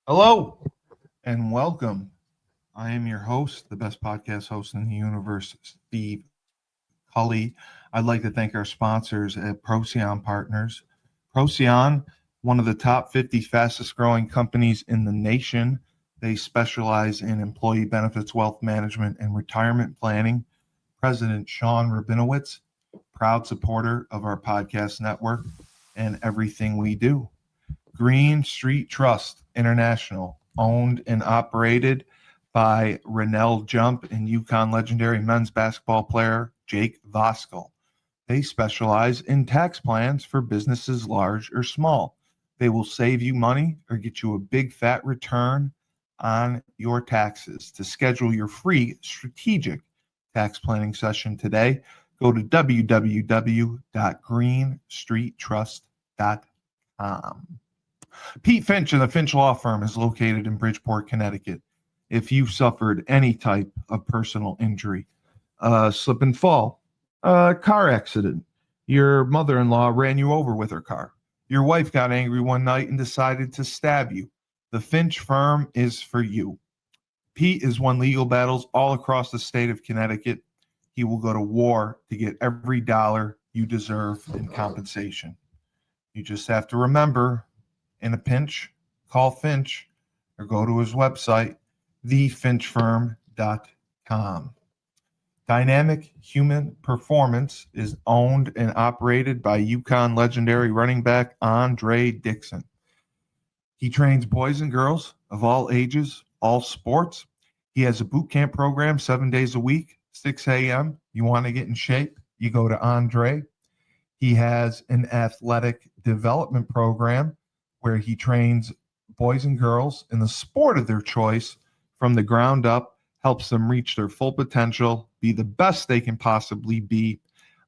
Hello and welcome. I am your host, the best podcast host in the universe, Steve Cully. I'd like to thank our sponsors at Procyon Partners. Procyon, one of the top 50 fastest growing companies in the nation. They specialize in employee benefits, wealth management, and retirement planning. President Sean Rabinowitz, proud supporter of our podcast network and everything we do. Green Street Trust International, owned and operated by Rennell Jump and UConn legendary men's basketball player Jake Voskuhl. They specialize in tax plans for businesses large or small. They will save you money or get you a big fat return on your taxes. To schedule your free strategic tax planning session today, go to www.greenstreettrust.com. Pete Finch and the Finch Law Firm is located in Bridgeport, Connecticut. If you've suffered any type of personal injury, slip and fall, a car accident, your mother-in-law ran you over with her car, your wife got angry one night and decided to stab you, the Finch Firm is for you. Pete has won legal battles all across the state of Connecticut. He will go to war to get every dollar you deserve in compensation. You just have to remember, in a pinch, call Finch or go to his website, thefinchfirm.com. Dynamic Human Performance is owned and operated by UConn legendary running back Andre Dixon. He trains boys and girls of all ages, all sports. He has a boot camp program 7 days a week, 6 a.m. You want to get in shape, you go to Andre. He has an athletic development program where he trains boys and girls in the sport of their choice from the ground up, helps them reach their full potential, be the best they can possibly be.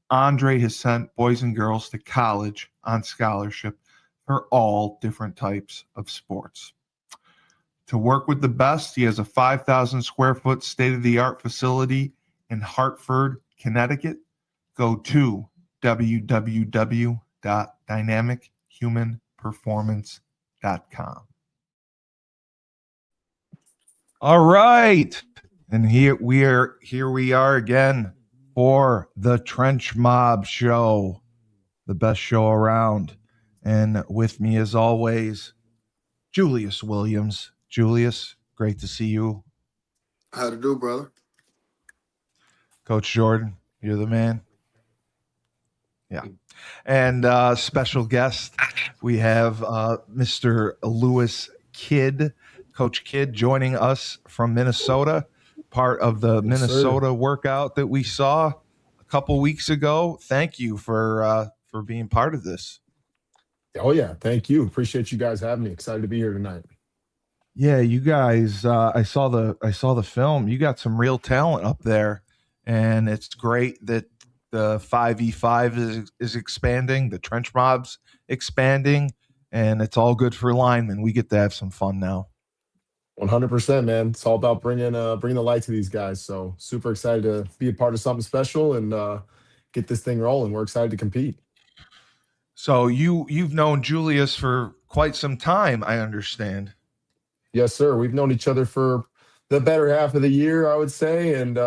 Andre has sent boys and girls to college on scholarship for all different types of sports. To work with the best, he has a 5,000 square foot state-of-the-art facility in Hartford, Connecticut. Go to www.dynamichumanperformance.com. All right. And here we are again for the Trench Mob Show, the best show around. And with me as always, Julius Williams. Julius, great to see you. How to do, brother? Coach Jordan, you're the man. Yeah. And special guest, we have Mr. Lewis Kidd, Coach Kidd, joining us from Minnesota, part of the Minnesota workout that we saw a couple weeks ago. Thank you for being part of this. Oh yeah, thank you. Appreciate you guys having me. Excited to be here tonight. Yeah, you guys. I saw the film. You got some real talent up there, and it's great that the 5v5 is expanding, the trench mobs expanding, and it's all good for linemen. We get to have some fun now. 100%, man. It's all about bringing the light to these guys. So super excited to be a part of something special and get this thing rolling. We're excited to compete. So you've known Julius for quite some time, I understand. Yes, sir. We've known each other for the better half of the year, I would say, and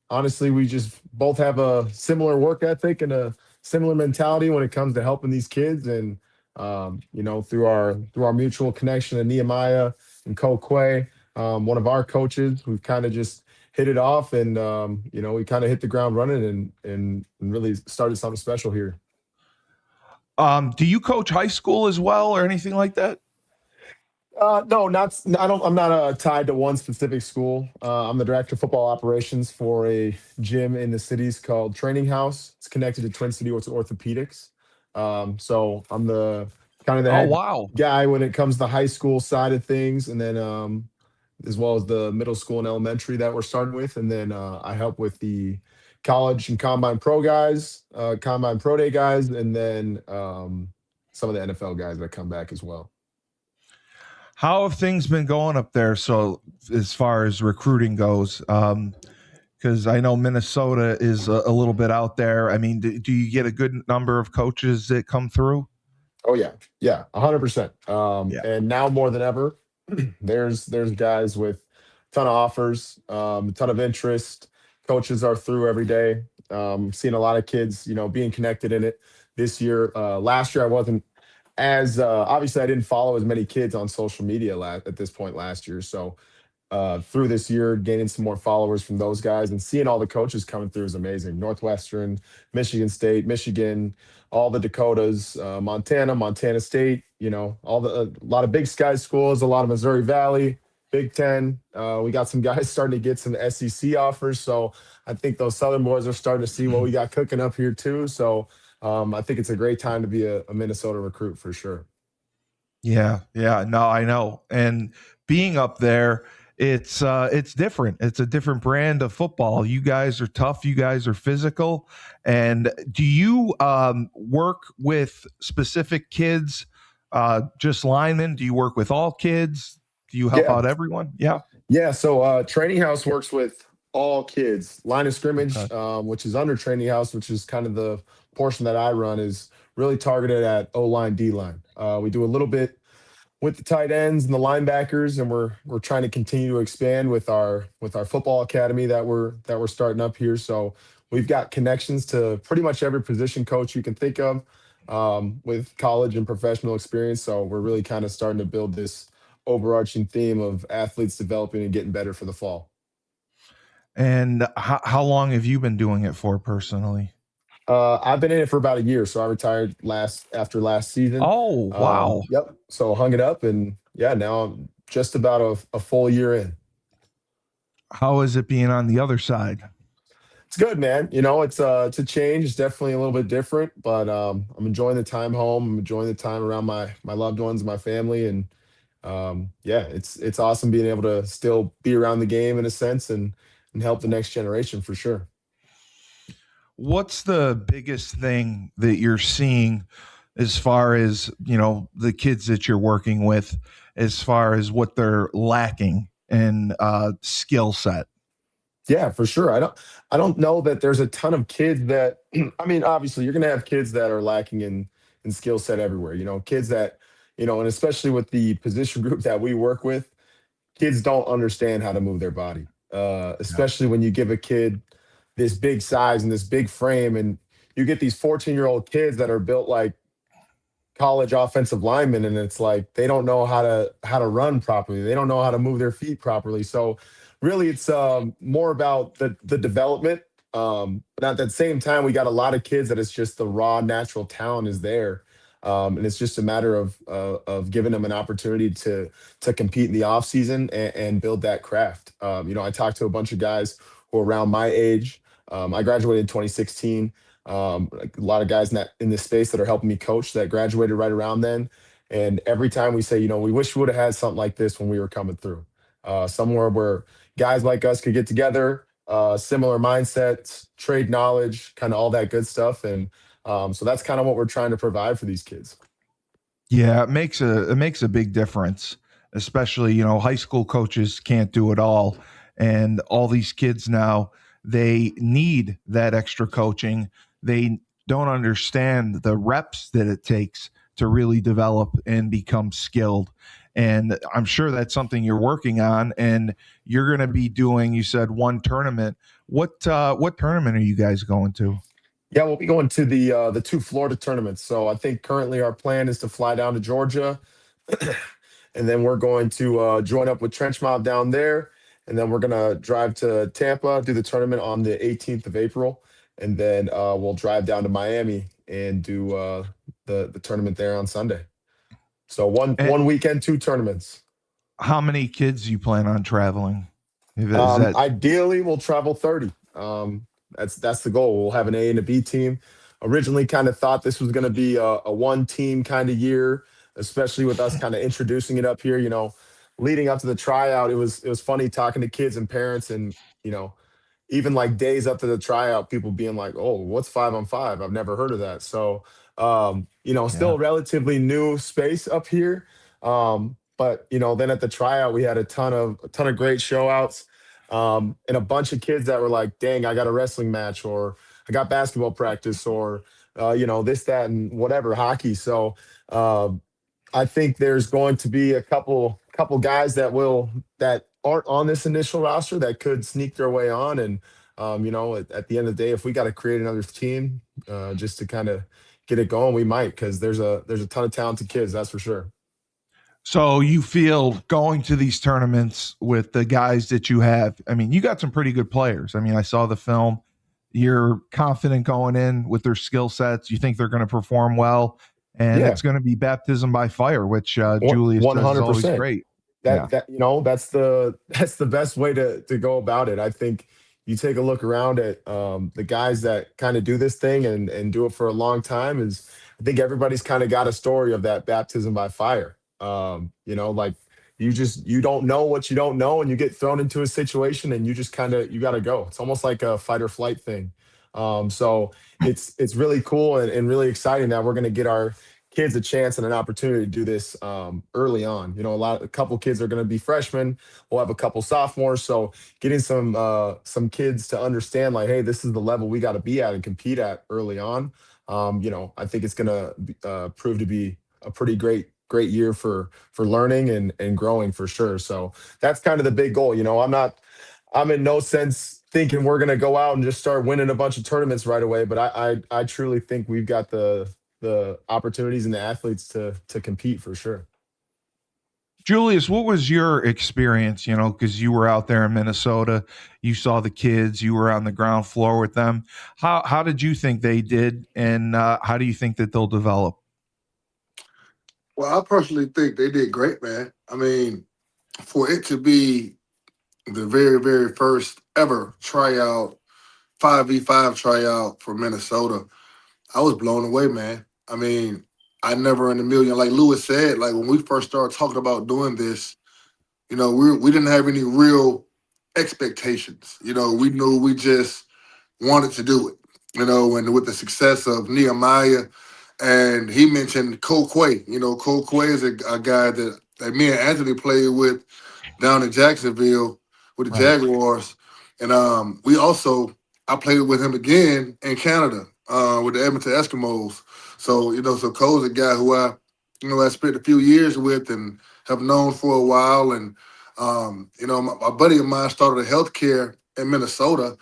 honestly, we just both have a similar work ethic and a similar mentality when it comes to helping these kids. And through our mutual connection to Nehemiah and Ko Quay, one of our coaches, we've kind of just hit it off, and we kind of hit the ground running and really started something special here. Do you coach high school as well, or anything like that? No, I'm not tied to one specific school. I'm the director of football operations for a gym in the cities called Training House. It's connected to Twin City Orthopedics. So I'm the kind of the head guy when it comes to the high school side of things, and then as well as the middle school and elementary that we're starting with, and then I help with the college and combine pro guys, combine pro day guys, and then some of the NFL guys that come back as well. How have things been going up there? So as far as recruiting goes, because I know Minnesota is a little bit out there. I mean, do you get a good number of coaches that come through? Oh yeah, 100%. And now more than ever, There's guys with a ton of offers, a ton of interest. Coaches are through every day. Seeing a lot of kids, being connected in it this year. Last year, I wasn't as obviously I didn't follow as many kids on social media at this point last year. So through this year, gaining some more followers from those guys and seeing all the coaches coming through is amazing. Northwestern, Michigan State, Michigan, all the Dakotas, Montana State, a lot of Big Sky schools, a lot of Missouri Valley, Big Ten. We got some guys starting to get some SEC offers. So I think those Southern boys are starting to see what we got cooking up here too. So I think it's a great time to be a Minnesota recruit for sure. Yeah, yeah, no, I know. And being up there, it's different. It's a different brand of football. You guys are tough. You guys are physical. And do you work with specific kids, just linemen? Do you work with all kids? Do you help Yeah. out everyone? Yeah. Yeah, so Training House works with all kids. Line of scrimmage, Okay. which is under Training House, which is kind of the portion that I run, is really targeted at O line, D line. We do a little bit with the tight ends and the linebackers, and we're trying to continue to expand with our football academy that we're starting up here. So we've got connections to pretty much every position coach you can think of, with college and professional experience. So we're really kind of starting to build this overarching theme of athletes developing and getting better for the fall. And how long have you been doing it for personally? I've been in it for about a year, so I retired after last season. Oh, wow. Yep. So hung it up, and yeah, now I'm just about a full year in. How is it being on the other side? It's good, man. It's a change. It's definitely a little bit different, but I'm enjoying the time home. I'm enjoying the time around my loved ones, my family, and yeah, it's awesome being able to still be around the game in a sense and help the next generation for sure. What's the biggest thing that you're seeing as far as, the kids that you're working with, as far as what they're lacking in skill set? Yeah, for sure. I don't know that there's a ton of kids that I mean, obviously you're gonna have kids that are lacking in skill set everywhere. Kids that, and especially with the position group that we work with, kids don't understand how to move their body. Yeah. Especially when you give a kid this big size and this big frame, and you get these 14-year-old kids that are built like college offensive linemen, and it's like they don't know how to run properly. They don't know how to move their feet properly. So really it's more about the development. But at the same time, we got a lot of kids that it's just the raw natural talent is there. And it's just a matter of giving them an opportunity to compete in the off season and build that craft. I talked to a bunch of guys who are around my age. I graduated in 2016. Like a lot of guys in this space that are helping me coach that graduated right around then. And every time we say, we wish we would have had something like this when we were coming through, somewhere where guys like us could get together, similar mindsets, trade knowledge, kind of all that good stuff. And so that's kind of what we're trying to provide for these kids. Yeah, it makes a big difference, especially, high school coaches can't do it all. And all these kids now, they need that extra coaching. They don't understand the reps that it takes to really develop and become skilled. And I'm sure that's something you're working on, and you're going to be doing, you said, one tournament. What tournament are you guys going to? Yeah, we'll be going to the two Florida tournaments. So I think currently our plan is to fly down to Georgia, and then we're going to join up with Trench Mob down there, and then we're gonna drive to Tampa, do the tournament on the 18th of April, and then we'll drive down to Miami and do the tournament there on Sunday. So one And one weekend, two tournaments. how many kids do you plan on traveling? Is that Ideally, we'll travel 30. That's the goal. We'll have an A and a B team. Originally, kind of thought this was going to be a one team kind of year, especially with us kind of introducing it up here. Leading up to the tryout, it was funny talking to kids and parents, and you know, even like days up to the tryout, people being like, "Oh, what's 5-on-5? I've never heard of that." So, still yeah, a relatively new space up here. But then at the tryout, we had a ton of great show outs, and a bunch of kids that were like, "Dang, I got a wrestling match, or I got basketball practice, or this, that, and whatever hockey." So. I think there's going to be a couple couple guys that aren't on this initial roster that could sneak their way on. And at the end of the day, if we got to create another team just to kind of get it going, we might, because there's a ton of talented kids, that's for sure. So you feel going to these tournaments with the guys that you have, I mean, you got some pretty good players. I mean, I saw the film. You're confident going in with their skill sets. You think they're going to perform well, and Yeah, it's going to be baptism by fire, which Julius one says is hundred always percent. great. Yeah. That's the best way to go about it. I think you take a look around at the guys that kind of do this thing and do it for a long time. Is I think everybody's kind of got a story of that baptism by fire. Like you don't know what you don't know, and you get thrown into a situation, and you just you got to go. It's almost like a fight or flight thing. So it's really cool and really exciting that we're going to get our kids a chance and an opportunity to do this early on. A couple kids are going to be freshmen. We'll have a couple sophomores. So getting some kids to understand, like, hey, this is the level we got to be at and compete at early on. I think it's going to prove to be a pretty great year for learning and growing for sure. So that's kind of the big goal. I'm in no sense thinking we're going to go out and just start winning a bunch of tournaments right away, but I truly think we've got the opportunities and the athletes to compete for sure. Julius, what was your experience? Because you were out there in Minnesota, you saw the kids, you were on the ground floor with them. How did you think they did, and how do you think that they'll develop? Well, I personally think they did great, man. I mean, for it to be the very, very first ever tryout, 5v5 tryout for Minnesota, I was blown away, man. I mean, I never in a million, like Lewis said, like when we first started talking about doing this, we didn't have any real expectations. We knew we just wanted to do it, and with the success of Nehemiah, and he mentioned Cole Quay. Cole Quay is a guy that me and Anthony played with down in Jacksonville with the Right. Jaguars. And I played with him again in Canada with the Edmonton Eskimos. So Cole's a guy who I spent a few years with and have known for a while. And, my buddy of mine started a healthcare in Minnesota,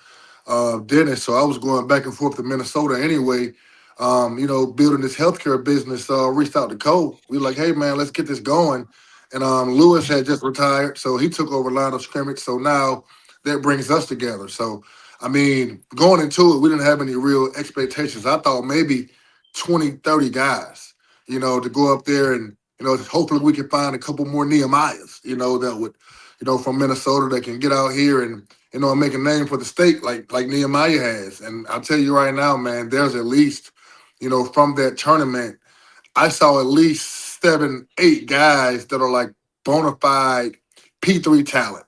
Dennis. So I was going back and forth to Minnesota anyway, building this healthcare business. Reached out to Cole. We were like, hey, man, let's get this going. And Lewis had just retired, so he took over line of scrimmage. So now that brings us together. So, I mean, going into it, we didn't have any real expectations. I thought maybe 20, 30 guys, to go up there and, hopefully we can find a couple more Nehemiahs, that would, from Minnesota that can get out here and, make a name for the state like Nehemiah has. And I'll tell you right now, man, there's at least, from that tournament, I saw at least 7, 8 guys that are like bona fide P3 talent,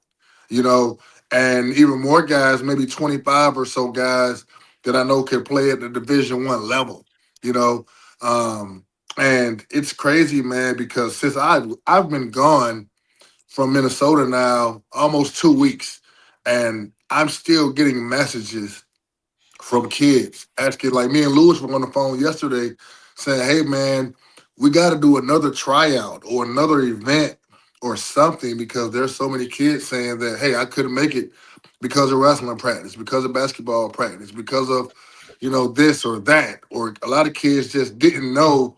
you know, and even more guys, maybe 25 or so guys that I know can play at the Division I level, you know. Um, and it's crazy, man, because since I've been gone from Minnesota now almost 2 weeks, and I'm still getting messages from kids asking, like me and Lewis were on the phone yesterday saying, hey, man, we got to do another tryout or another event or something because there's so many kids saying that, hey, I couldn't make it because of wrestling practice, because of basketball practice, because of, this or that. Or a lot of kids just didn't know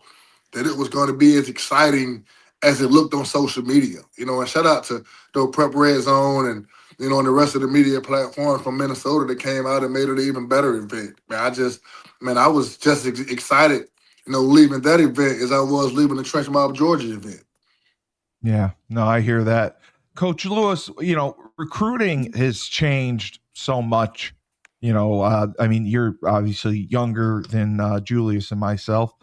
that it was going to be as exciting as it looked on social media. And shout out to Prep Red Zone and and the rest of the media platforms from Minnesota that came out and made it an even better event. I was just excited, leaving that event as I was leaving the Trench Mob, Georgia event. Yeah, no, I hear that. Coach Lewis, recruiting has changed so much. I mean, you're obviously younger than Julius and myself.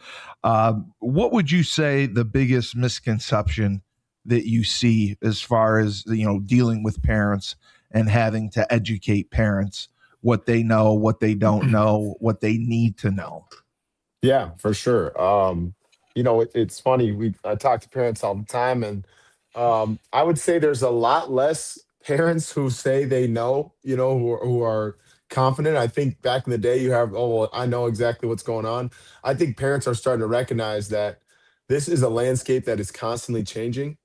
What would you say the biggest misconception that you see as far as, dealing with parents and having to educate parents what they know, what they don't know, what they need to know? Yeah, for sure. It's funny. I talk to parents all the time, and I would say there's a lot less parents who say they know, who are confident. I think back in the day, you have, oh, well, I know exactly what's going on. I think parents are starting to recognize that this is a landscape that is constantly changing.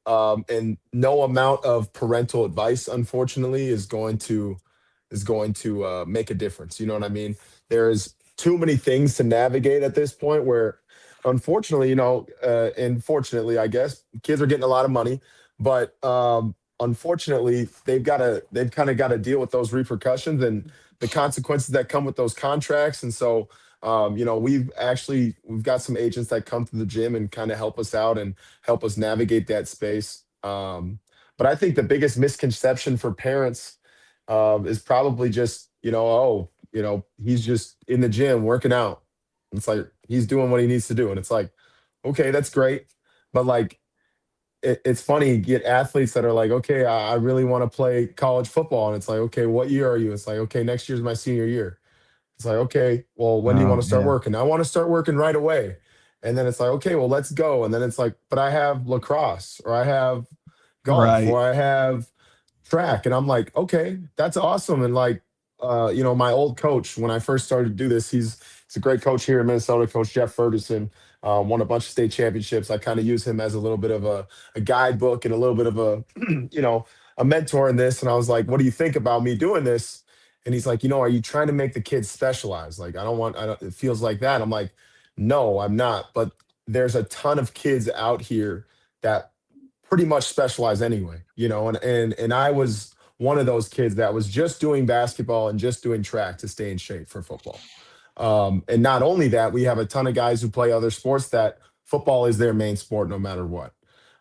And no amount of parental advice, unfortunately, is going to make a difference. You know what I mean? There's too many things to navigate at this point where, unfortunately, and fortunately, I guess, kids are getting a lot of money, but unfortunately, they've kind of got to deal with those repercussions and the consequences that come with those contracts. And so, we've got some agents that come to the gym and kind of help us out and help us navigate that space. But I think the biggest misconception for parents is probably just, he's just in the gym working out. It's like he's doing what he needs to do. And it's like, okay, that's great. But like, it's funny, you get athletes that are like, okay, I really want to play college football. And it's like, okay, what year are you? It's like, okay, next year's my senior year. It's like, okay, well, when do you want to start Yeah. working? I want to start working right away. And then it's like, okay, well, let's go. And then it's like, but I have lacrosse or I have golf Right. or I have track. And I'm like, okay, that's awesome. And like, my old coach, when I first started to do this, he's a great coach here in Minnesota, Coach Jeff Ferguson, won a bunch of state championships. I kind of use him as a little bit of a guidebook and a little bit of a, a mentor in this. And I was like, what do you think about me doing this? And he's like, are you trying to make the kids specialize? Like, it feels like that. I'm like, no, I'm not. But there's a ton of kids out here that pretty much specialize anyway, and I was one of those kids that was just doing basketball and just doing track to stay in shape for football. And not only that, we have a ton of guys who play other sports that football is their main sport no matter what.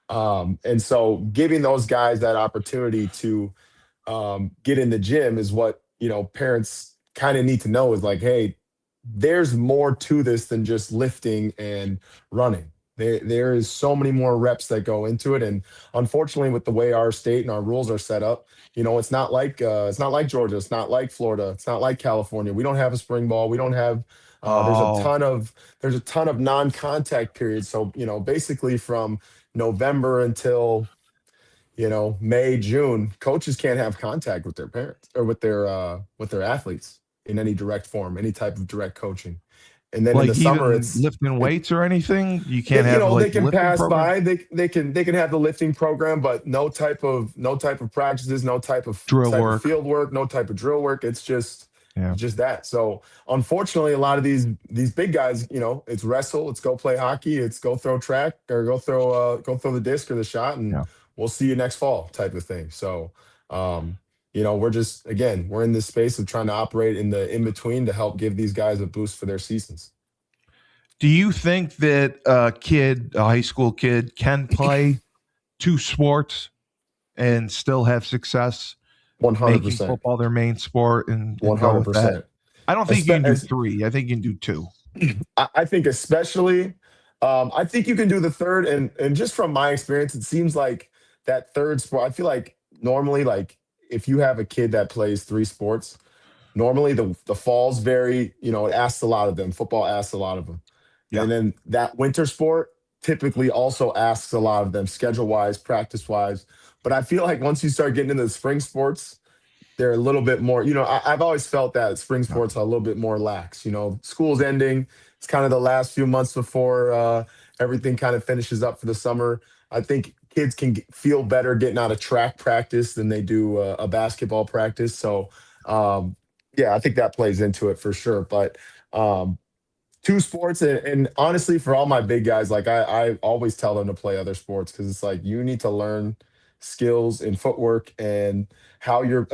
And so giving those guys that opportunity to get in the gym is what, parents kind of need to know is like, hey, there's more to this than just lifting and running. There is so many more reps that go into it. And unfortunately, with the way our state and our rules are set up, it's not like Georgia, it's not like Florida, it's not like California. We don't have a spring ball. We don't have Oh, there's a ton of non-contact periods. So, basically from November until May, June, coaches can't have contact with their parents or with their athletes in any direct form, any type of direct coaching. And then in the like summer, even lifting weights or anything? You can't they, have like they a can lifting pass program? by. They can have the lifting program, but no type of practices, no Drill type of work. field work, no type of drill work. Yeah. It's just that. So unfortunately, a lot of these big guys, it's wrestle, it's go play hockey, it's go throw track or go throw the disc or the shot, and Yeah. we'll see you next fall type of thing. So we're in this space of trying to operate in the in between to help give these guys a boost for their seasons. Do you think that a high school kid, can play two sports and still have success, One hundred making percent. football their main sport and One go hundred with that? percent. I don't think you can do three. I think you can do two. I think especially, I think you can do the third, and just from my experience, it seems like that third sport. I feel like normally, like if you have a kid that plays three sports, normally the falls vary. It asks a lot of them. Football asks a lot of them, Yeah. and then that winter sport typically also asks a lot of them, schedule wise, practice wise. But I feel like once you start getting into the spring sports, they're a little bit more, I've always felt that spring Yeah. sports are a little bit more lax. School's ending. It's kind of the last few months before everything kind of finishes up for the summer. I think kids can feel better getting out of track practice than they do a basketball practice. So, yeah, I think that plays into it for sure. But two sports, and honestly, for all my big guys, like I always tell them to play other sports because it's like you need to learn skills in footwork and how your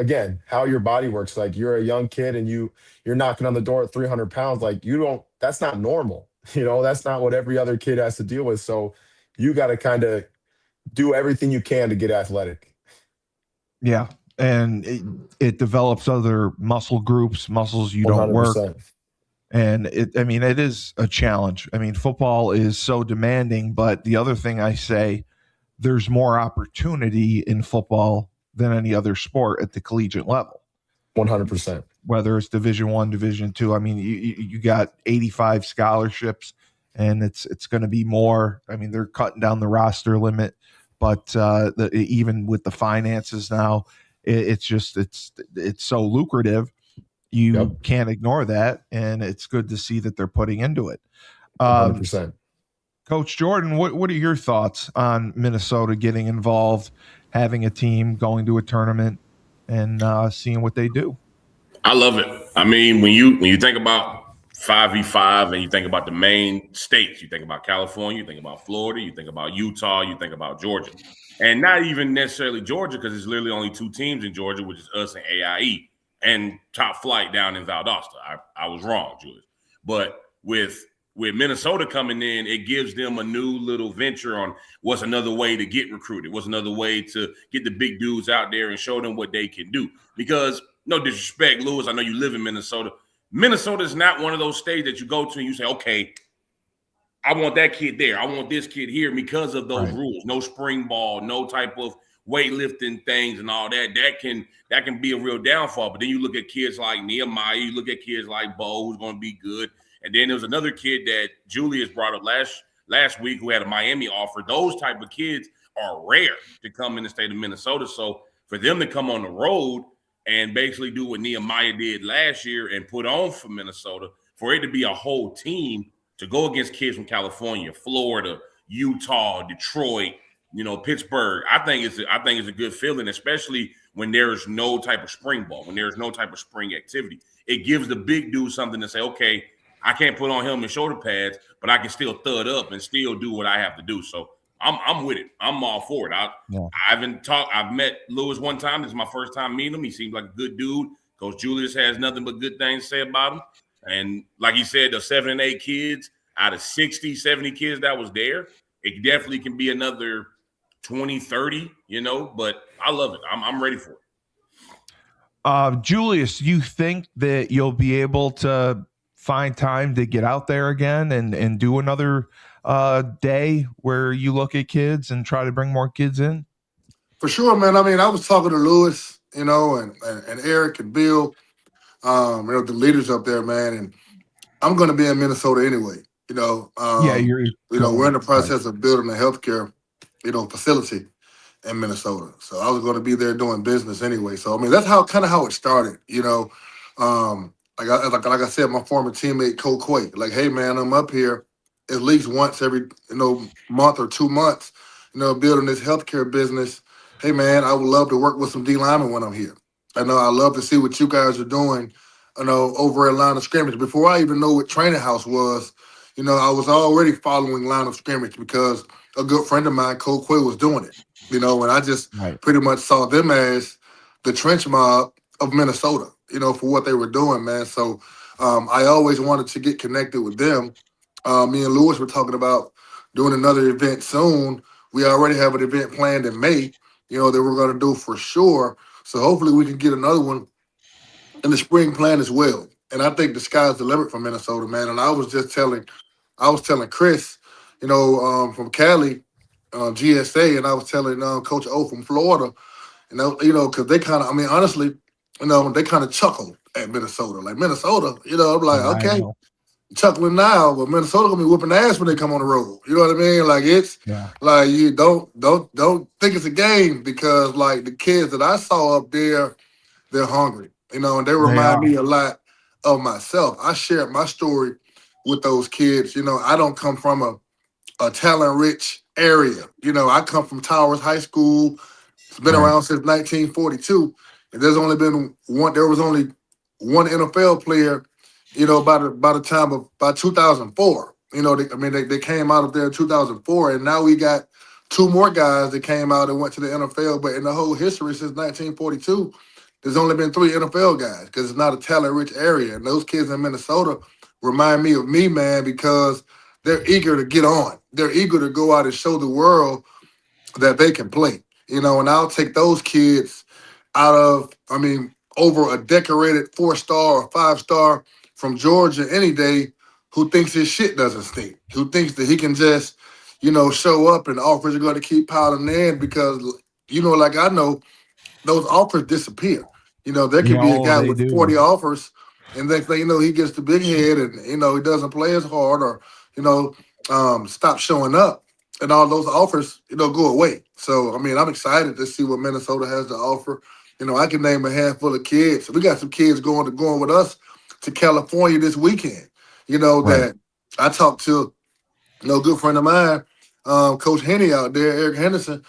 body works. Like you're a young kid and you're knocking on the door at 300 pounds. Like that's not normal. That's not what every other kid has to deal with. So you got to kind of do everything you can to get athletic. Yeah. And it develops other muscle groups, muscles you don't work. 100%. And it is a challenge. Football is so demanding, but the other thing I say, there's more opportunity in football than any other sport at the collegiate level. 100%. Whether it's Division I, Division II. You got 85 scholarships, and it's going to be more. They're cutting down the roster limit, but even with the finances now, it's so lucrative. You can't ignore that, and it's good to see that they're putting into it. 100%. Coach Jordan, what are your thoughts on Minnesota getting involved, having a team, going to a tournament, and seeing what they do? I love it. I mean, when you think about 5v5 and you think about the main states, you think about California, you think about Florida, you think about Utah, you think about Georgia. And not even necessarily Georgia, because there's literally only 2 teams in Georgia, which is us and AIE, and Top Flight down in Valdosta. I was wrong, Julius. But with Minnesota coming in, it gives them a new little venture on what's another way to get recruited, what's another way to get the big dudes out there and show them what they can do. Because no disrespect, Lewis, I know you live in Minnesota. Minnesota is not one of those states that you go to and you say, okay, I want that kid there. I want this kid here because of those rules. No spring ball, no type of weightlifting things and all that. That can be a real downfall. But then you look at kids like Nehemiah, you look at kids like Bo, who's going to be good. And then there was another kid that Julius brought up last week who had a Miami offer. Those type of kids are rare to come in the state of Minnesota. So for them to come on the road and basically do what Nehemiah did last year and put on for Minnesota, for it to be a whole team to go against kids from California, Florida, Utah, Detroit, Pittsburgh, I think it's a good feeling, especially when there's no type of spring ball, when there's no type of spring activity. It gives the big dude something to say, okay, I can't put on helmet and shoulder pads, but I can still thud up and still do what I have to do. So I'm with it. I'm all for it. I've met Lewis one time. This is my first time meeting him. He seems like a good dude. Coach Julius has nothing but good things to say about him. And like he said, the 7 and 8 kids out of 60, 70 kids that was there, it definitely can be another 20, 30, but I love it. I'm ready for it. Julius, you think that you'll be able to find time to get out there again and do another day where you look at kids and try to bring more kids in? For sure, man. I mean, I was talking to Lewis, and Eric and Bill, the leaders up there, man. And I'm going to be in Minnesota anyway. We're in the process of building a healthcare, facility in Minnesota. So I was going to be there doing business anyway. So I mean, that's how it started. Like I said, my former teammate Cole Quake, like, hey man, I'm up here at least once every month or 2 months, building this healthcare business. Hey man, I would love to work with some D linemen when I'm here. I love to see what you guys are doing, over at line of scrimmage. Before I even know what training house was, I was already following line of scrimmage because a good friend of mine, Cole Quay, was doing it. And I just pretty much saw them as the trench mob of Minnesota, for what they were doing, man. So I always wanted to get connected with them. Me and Lewis were talking about doing another event soon. We already have an event planned in May, that we're going to do for sure. So hopefully we can get another one in the spring plan as well. And I think the sky's the limit for Minnesota, man. And I was telling Chris, from Cali, GSA, and I was telling Coach O from Florida, because they kind of, honestly, they kind of chuckled at Minnesota. Like Minnesota, I'm like, okay, chuckling now, but Minnesota gonna be whooping ass when they come on the road. You know what I mean? Like like you don't think it's a game, because like the kids that I saw up there, they're hungry, and they remind me a lot of myself. I shared my story with those kids. I don't come from a talent-rich area. I come from Towers High School. It's been around since 1942, and there was only one NFL player, by the time of 2004. They came out of there in 2004, and now we got 2 more guys that came out and went to the NFL. But in the whole history since 1942, there's only been 3 NFL guys, because it's not a talent-rich area. And those kids in Minnesota remind me of me, man, because they're eager to get on. They're eager to go out and show the world that they can play. And I'll take those kids out of, over a decorated 4-star or 5-star from Georgia any day, who thinks his shit doesn't stink, who thinks that he can just, show up and offers are going to keep piling in, because, like I know, those offers disappear. There can be a guy with 40 offers, and next thing you know, he gets the big head, and, he doesn't play as hard, or, stop showing up, and all those offers, go away. So, I'm excited to see what Minnesota has to offer. I can name a handful of kids. We got some kids going with us to California this weekend, that I talked to Good friend of mine, Coach Henny out there, Eric Henderson,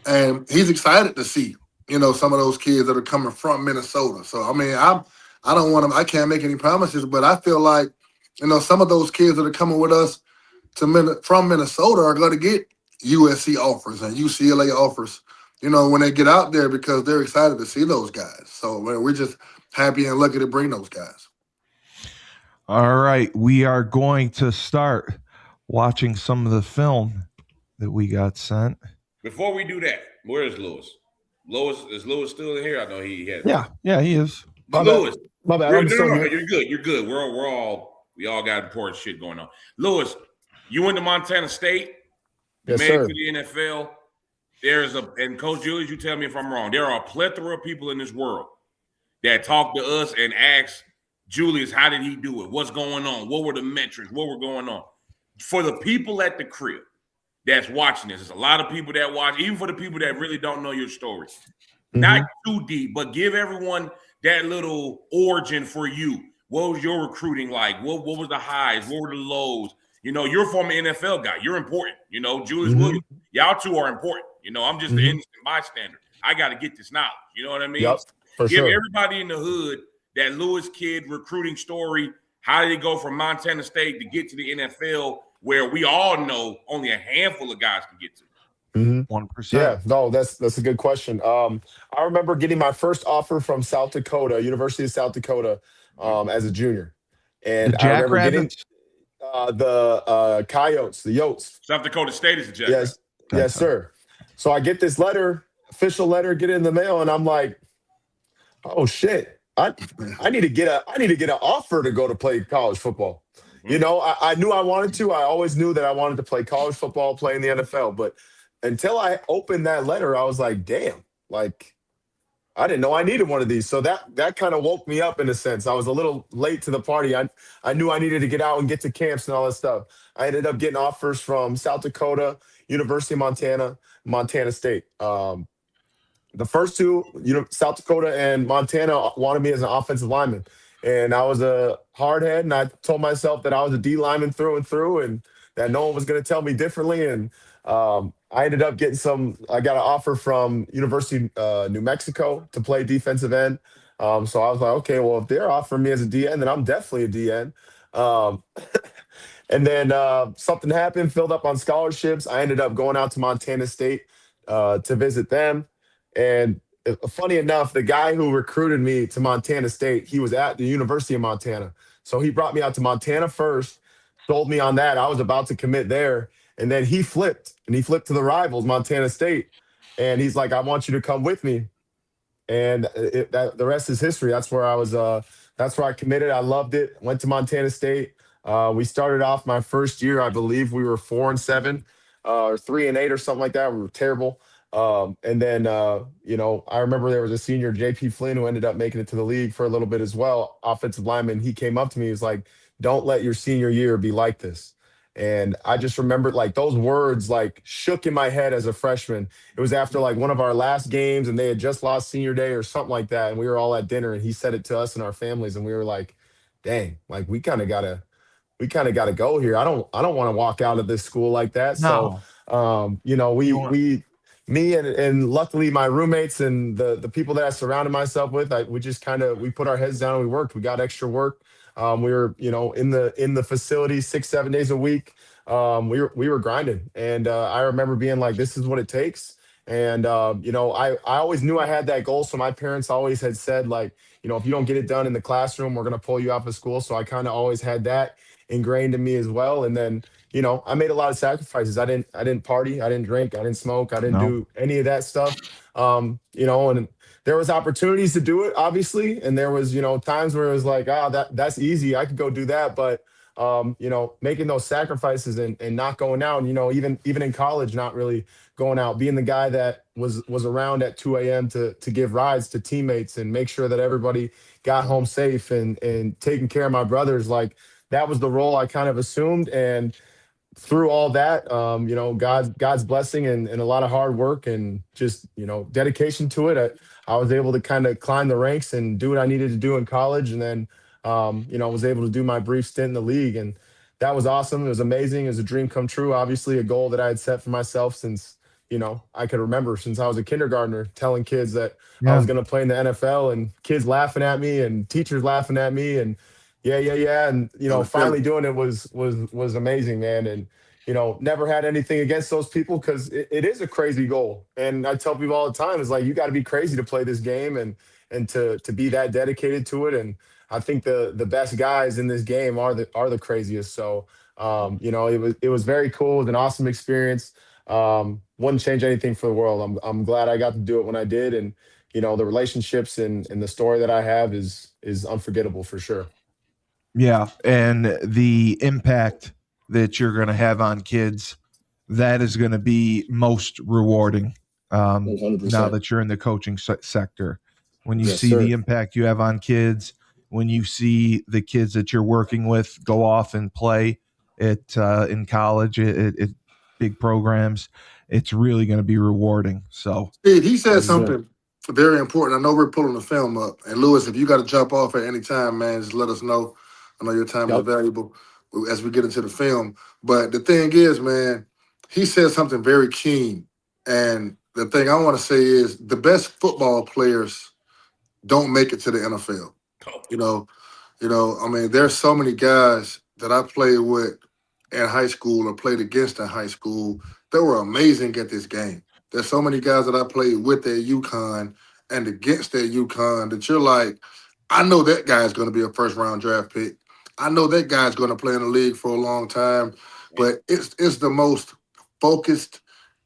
and he's excited to see, some of those kids that are coming from Minnesota. So I mean, I don't want to, I can't make any promises, but I feel like, some of those kids that are coming with us from Minnesota are going to get USC offers and UCLA offers, when they get out there because they're excited to see those guys. So man, we're just happy and lucky to bring those guys. All right, we are going to start watching some of the film that we got sent. Before we do that, where is Lewis? Is Lewis still in here? I know he had. Yeah, he is. Lewis, My bad. no, you're good. You're good. We all got important shit going on. Lewis, you went to Montana State. Yes, made sir. it to the NFL. And Coach Julius, you tell me if I'm wrong. There are a plethora of people in this world that talk to us and ask Julius, how did he do it? What's going on? What were the metrics? What were going on? For the people at the crib that's watching this, there's a lot of people that watch, even for the people that really don't know your story. Mm-hmm. Not too deep, but give everyone that little origin for you. What was your recruiting like? What was the highs? What were the lows? You're a former NFL guy. You're important. Julius Williams, y'all two are important. I'm just the innocent bystander. I got to get this knowledge. You know what I mean? Yep, for Give sure. everybody in the hood that Lewis kid recruiting story. How did he go from Montana State to get to the NFL, where we all know only a handful of guys can get to? 1%. Yeah, no, that's a good question. I remember getting my first offer from South Dakota, University of South Dakota, as a junior, and The I remember Jackrabbits? getting the Coyotes, the Yotes. South Dakota State is a Jackrabbit. Yes, sir. So I get this official letter, get it in the mail, and I'm like, oh shit. I need to get an offer to go to play college football. I knew I wanted to. I always knew that I wanted to play college football, play in the NFL. But until I opened that letter, I was like, damn, like I didn't know I needed one of these. So that kind of woke me up in a sense. I was a little late to the party. I knew I needed to get out and get to camps and all that stuff. I ended up getting offers from South Dakota, University of Montana, Montana State. The first two, South Dakota and Montana wanted me as an offensive lineman. And I was a hardhead, and I told myself that I was a D lineman through and through, and that no one was going to tell me differently. And I ended up getting I got an offer from University of New Mexico to play defensive end. So I was like, okay, well, if they're offering me as a DN, then I'm definitely a DN. And then something happened, filled up on scholarships. I ended up going out to Montana State to visit them. And funny enough, the guy who recruited me to Montana State, he was at the University of Montana. So he brought me out to Montana first, sold me on that. I was about to commit there. And then he flipped to the rivals, Montana State. And he's like, I want you to come with me. And the rest is history. That's where I was. That's where I committed. I loved it. Went to Montana State. We started off my first year, I believe we were 4-7 or 3-8 or something like that. We were terrible. And then, I remember there was a senior, JP Flynn, who ended up making it to the league for a little bit as well, offensive lineman. He came up to me. He was like, don't let your senior year be like this. And I just remembered like those words like shook in my head as a freshman. It was after like one of our last games and they had just lost senior day or something like that. And we were all at dinner and he said it to us and our families. And we were like, dang, like we kind of gotta go here. I don't want to walk out of this school like that. No. So, me and luckily my roommates and the people that I surrounded myself with, we put our heads down and we worked. We got extra work. We were, in the facility 6-7 days a week. We were grinding, and I remember being like, "This is what it takes." And I always knew I had that goal. So my parents always had said, like, if you don't get it done in the classroom, we're gonna pull you out of school. So I kind of always had that ingrained in me as well. And then, I made a lot of sacrifices. I didn't party, I didn't drink, I didn't smoke, I didn't do any of that stuff. And there was opportunities to do it, obviously. And there was, times where it was like, that's easy. I could go do that. But, making those sacrifices and not going out, and, even in college, not really going out, being the guy that was around at 2 a.m. to give rides to teammates and make sure that everybody got home safe and taking care of my brothers. Like that was the role I kind of assumed. And through all that, God's blessing and a lot of hard work and just, dedication to it, I was able to kind of climb the ranks and do what I needed to do in college. And then, was able to do my brief stint in the league. And that was awesome. It was amazing. It was a dream come true. Obviously, a goal that I had set for myself since, I could remember since I was a kindergartner, telling kids that I was Yeah. going to play in the NFL, and kids laughing at me and teachers laughing at me, and yeah, yeah, yeah. And, I was finally feeling. doing it was amazing, man. And, never had anything against those people, because it is a crazy goal. And I tell people all the time, it's like, you got to be crazy to play this game, and to be that dedicated to it. And I think the best guys in this game are the craziest. So, it was very cool. It was an awesome experience. Wouldn't change anything for the world. I'm glad I got to do it when I did. And, the relationships and the story that I have is unforgettable for sure. Yeah, and the impact that you're going to have on kids, that is going to be most rewarding. Now 100%. that you're in the coaching sector, when you Yes, see the sir. impact you have on kids, when you see the kids that you're working with go off and play in college, at big programs, it's really going to be rewarding. So, Steve, he said Yes, sir. something very important. I know we're pulling the film up. And Lewis, if you got to jump off at any time, man, just let us know. I know your time is Yep. valuable as we get into the film. But the thing is, man, he said something very keen. And the thing I want to say is the best football players don't make it to the NFL. Oh, You know, I mean, there's so many guys that I played with in high school or played against in high school that were amazing at this game. There's so many guys that I played with at UConn and against at UConn that you're like, I know that guy's going to be a first round draft pick. I know that guy's going to play in the league for a long time. But it's the most focused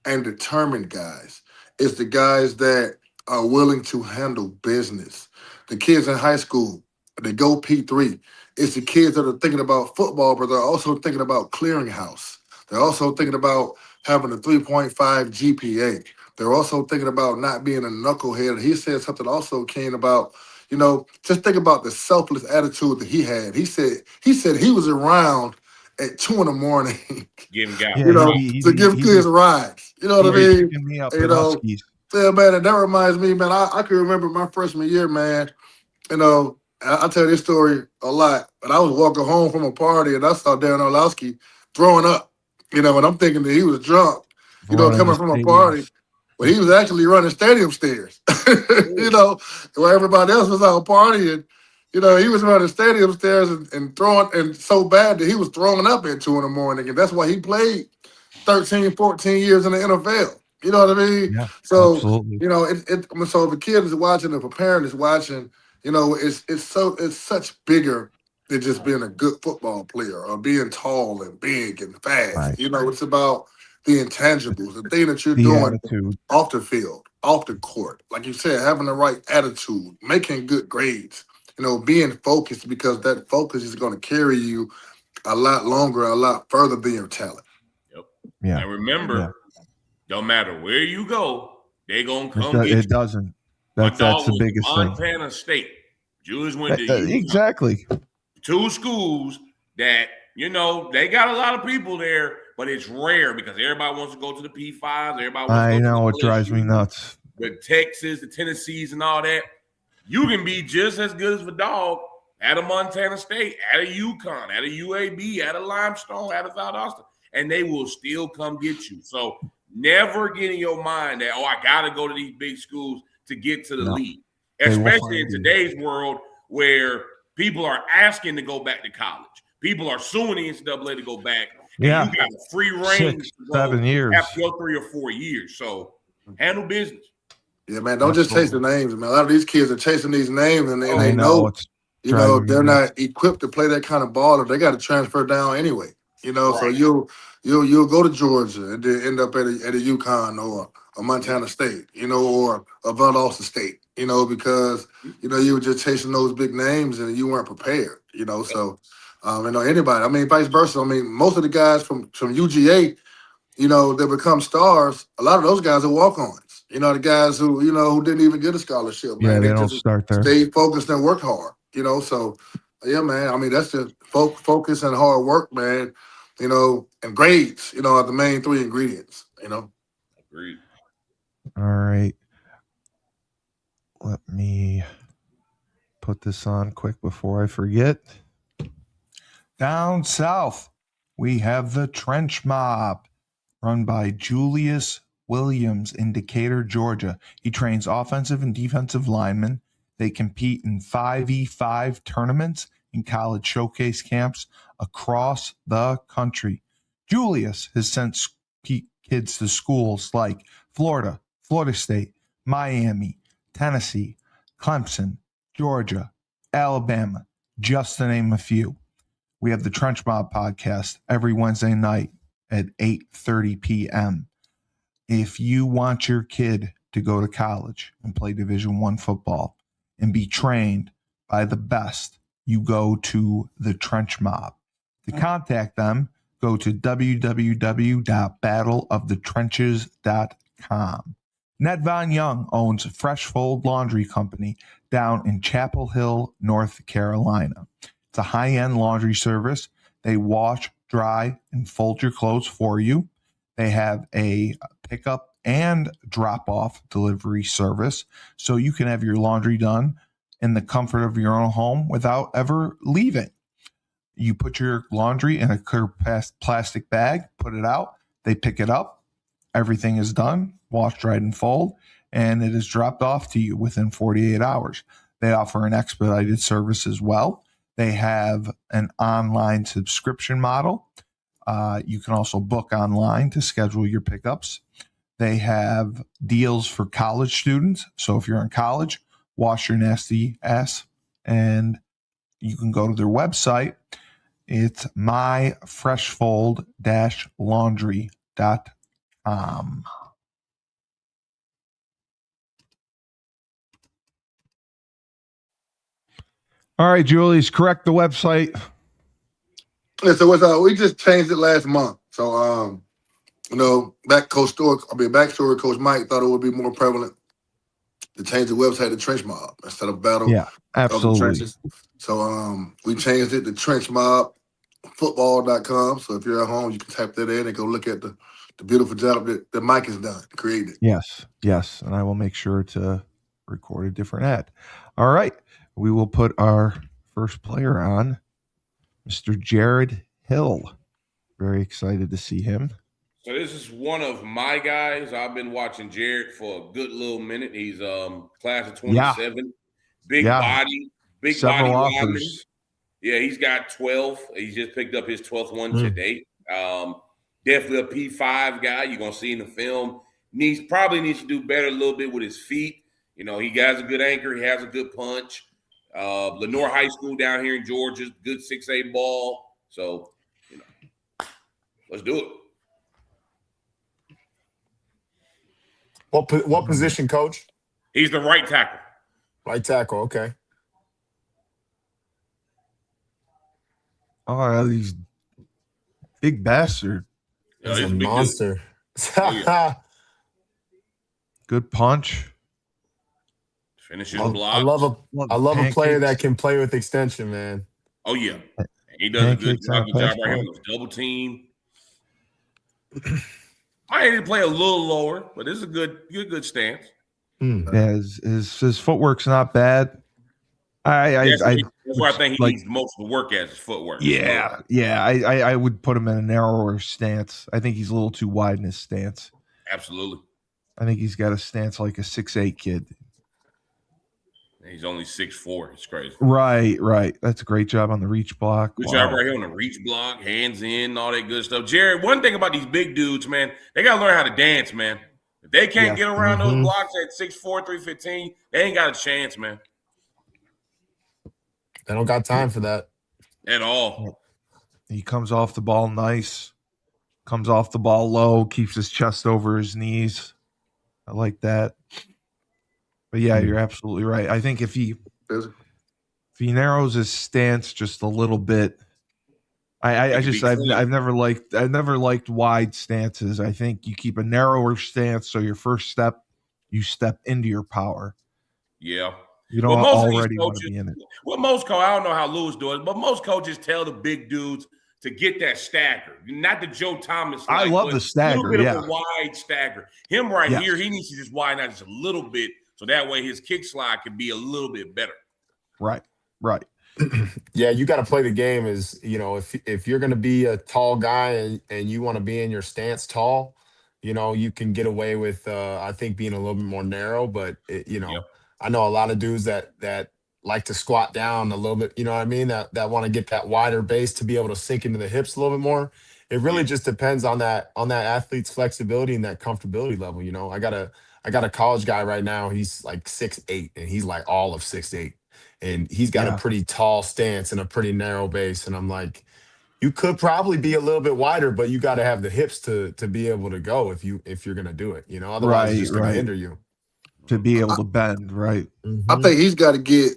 and determined guys. It's the guys that are willing to handle business. The kids in high school, they go P3. It's the kids that are thinking about football, but they're also thinking about clearinghouse. They're also thinking about having a 3.5 GPA. They're also thinking about not being a knucklehead. He said something also came about, just think about the selfless attitude that he had. He said he was around at 2 in the morning, giving guys yeah, to give kids rides. You know he'd what I be mean? picking me up You at know, Huskies. yeah, man, and that reminds me, man, I can remember my freshman year, man. I tell this story a lot, but I was walking home from a party and I saw Darren Orlowski throwing up, and I'm thinking that he was drunk, Running the coming from a party, stadiums. but he was actually running stadium stairs, where everybody else was out partying. He was running stadium stairs and throwing, and so bad that he was throwing up at 2 in the morning. And that's why he played 13, 14 years in the NFL. You know what I mean? Yeah, So, absolutely. so if a kid is watching, if a parent is watching, it's such bigger than just being a good football player or being tall and big and fast. Right. It's about the intangibles, the thing that you're The doing attitude. off the field, off the court. Like you said, having the right attitude, making good grades, being focused, because that focus is going to carry you a lot longer, a lot further than your talent. yep. Yeah. And remember, Yeah. no matter where you go, they gonna come get It you. doesn't. My That's dog the went to biggest thing. Montana State. Julius went to Exactly. two schools that, they got a lot of people there, but it's rare because everybody wants to go to the P5s. Everybody wants I to go know, to it the drives me LSU, nuts. the Texas, the Tennessees, and all that. You can be just as good as the dog at a Montana State, at a UConn, at a UAB, at a Limestone, at a South Austin, and they will still come get you. So never get in your mind that, I got to go to these big schools to get to the No. league, They will especially in find you. today's world where people are asking to go back to college. People are suing the NCAA to go back. And Yeah. you got a free reign 6, to go 7 years. after your 3 or 4 years. So handle business. Yeah, man, don't just chase the names, man. A lot of these kids are chasing these names, and I they know, know, it's driving me they're nuts. not equipped to play that kind of ball, or they got to transfer down anyway. So Right. you'll go to Georgia and then end up at a UConn or a Montana State, or a Valdosta State, because you were just chasing those big names and you weren't prepared, So anybody, I mean, vice versa. I mean, most of the guys from UGA, that become stars, a lot of those guys are walk-ons. The guys who didn't even get a scholarship, Yeah, man. they They don't just start there. stayed focused and worked hard, So, yeah, man. I mean, that's just focus and hard work, man. And grades, are the main three ingredients. Agreed. All right. Let me put this on quick before I forget. Down south, we have the Trench Mob, run by Julius Williams in Decatur, Georgia. He trains offensive and defensive linemen. They compete in 5v5 tournaments and college showcase camps across the country. Julius has sent kids to schools like Florida, Florida State, Miami, Tennessee, Clemson, Georgia, Alabama, just to name a few. We have the Trench Mob podcast every Wednesday night at 8:30 p.m. If you want your kid to go to college and play Division I football and be trained by the best, you go to the Trench Mob. To contact them, go to www.battleofthetrenches.com. Ned Von Young owns Fresh Fold Laundry Company down in Chapel Hill, North Carolina. It's a high-end laundry service. They wash, dry, and fold your clothes for you. They have a pickup and drop-off delivery service, so you can have your laundry done in the comfort of your own home without ever leaving. You put your laundry in a clear plastic bag, put it out, they pick it up, everything is done, wash, dried, and fold, and it is dropped off to you within 48 hours. They offer an expedited service as well. They have an online subscription model. You can also book online to schedule your pickups. They have deals for college students. So if you're in college, wash your nasty ass, and you can go to their website. It's myfreshfold-laundry.com. All right, Julius, correct the website. Yeah, so we just changed it last month. So backstory, Coach Mike thought it would be more prevalent to change the website to Trench Mob instead of Battle Yeah, of the absolutely. Trenches. So we changed it to trenchmobfootball.com. So if you're at home, you can type that in and go look at the beautiful job that Mike has done, created. Yes. And I will make sure to record a different ad. All right. We will put our first player on, Mr. Jared Hill. Very excited to see him. So this is one of my guys. I've been watching Jared for a good little minute. He's class of 27. Big body Several lineman. offers. Yeah, he's got 12. He's just picked up his 12th one today. Definitely a P5 guy. You're going to see in the film. Probably needs to do better a little bit with his feet. You know, he has a good anchor. He has a good punch. Lanier High School down here in Georgia, good 6A ball. So, let's do it. What position, Coach? He's the right tackle. Right tackle, okay. Oh, he's big bastard. Yeah, He's a big monster. Good punch. Finish his blocks. I love a player that can play with extension, man. Oh, yeah. He does a good job right here with the double team. Might need to play a little lower, but this is a good stance. Yeah, his footwork's not bad. That's where I think he needs most of the work as his footwork. Yeah. I would put him in a narrower stance. I think he's a little too wide in his stance. Absolutely. I think he's got a stance like a 6'8" kid. He's only 6'4". It's crazy. Right. That's a great job on the reach block. Good job right here on the reach block, hands in, all that good stuff. Jared, one thing about these big dudes, man, they got to learn how to dance, man. If they can't get around those blocks at 6'4", 315, they ain't got a chance, man. They don't got time for that. At all. He comes off the ball nice, comes off the ball low, keeps his chest over his knees. I like that. But yeah, you're absolutely right. I think if he narrows his stance just a little bit, I've never liked wide stances. I think you keep a narrower stance, so your first step, you step into your power. Yeah. You don't already want to be in it. Well, most coaches, I don't know how Lewis does, but most coaches tell the big dudes to get that stagger, not the Joe Thomas. I love the stagger. A little bit of a wide stagger. Him here, he needs to just widen out just a little bit, so that way his kick slide can be a little bit better. Right. Yeah, you got to play the game as, if you're going to be a tall guy and you want to be in your stance tall, you can get away with, I think, being a little bit more narrow. But, Yep. I know a lot of dudes that like to squat down a little bit, you know what I mean? That want to get that wider base to be able to sink into the hips a little bit more. It really Yeah. just depends on that athlete's flexibility and that comfortability level. I got a college guy right now. He's like 6'8", and he's like all of 6'8", and he's got a Yeah. pretty tall stance and a pretty narrow base. And I'm like, you could probably be a little bit wider, but you got to have the hips to be able to go if you're gonna do it. Otherwise it's Right, just gonna right. hinder you. To be able to bend, right? I Mhm. think he's got to get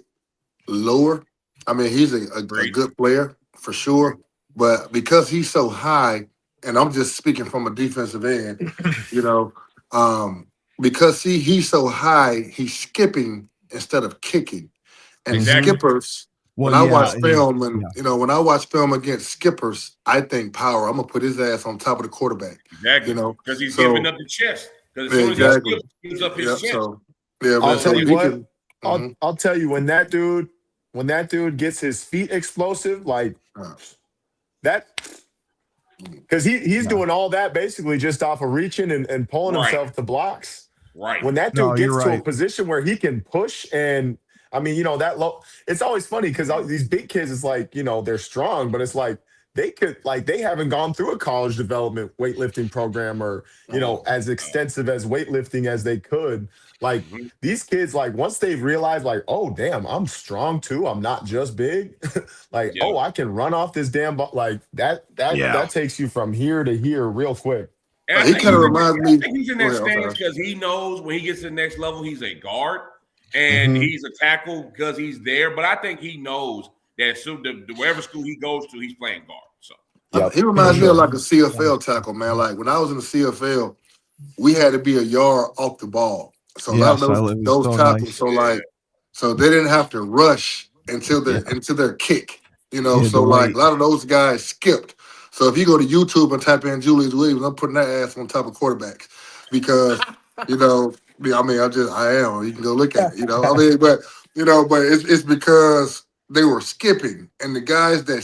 lower. I mean, he's a Agreed. good player for sure, but because he's so high, and I'm just speaking from a defensive end, you know, because he's so high, he's skipping instead of kicking, and Exactly. skippers. Well, When I yeah, watch film, and yeah. when I watch film against skippers, I think power. I'm gonna put his ass on top of the quarterback. Exactly. You know, Because he's so giving up the chest. Because as yeah, soon as exactly. he gives up his Yeah. chest. So yeah, I'll man. So tell you he what. can. I'll tell you, when that dude gets his feet explosive, like that, because he's Yeah. doing all that basically just off of reaching and pulling Right. himself to blocks. Right. When that No, dude you're gets to a right. position where he can push, and I mean, that low, it's always funny because these big kids, it's like, they're strong, but it's like they haven't gone through a college development weightlifting program, or as extensive as weightlifting as they could. Like, Mhm. these kids, like, once they've realized, like, oh damn, I'm strong too, I'm not just big. Like, Yeah. oh, I can run off this damn like that Yeah. takes you from here to here real quick. And I He think kind of he's in reminds that- me. I think he's in Go that ahead, I'm stance sorry. because he knows when he gets to the next level, he's a guard and Mhm. he's a tackle because he's there. But I think he knows that wherever school he goes to, he's playing guard. So Yep, He for reminds me sure. of like a CFL tackle, man. Like when I was in the CFL, we had to be a yard off the ball. So a lot of Yes, it was those so tackles, nice. so they didn't have to rush until Yeah. their kick. You had So to like wait. a lot of those guys skipped. So if you go to YouTube and type in Julius Williams, I'm putting that ass on top of quarterbacks because I mean, I am. You can go look at it. I mean, but it's because they were skipping, and the guys that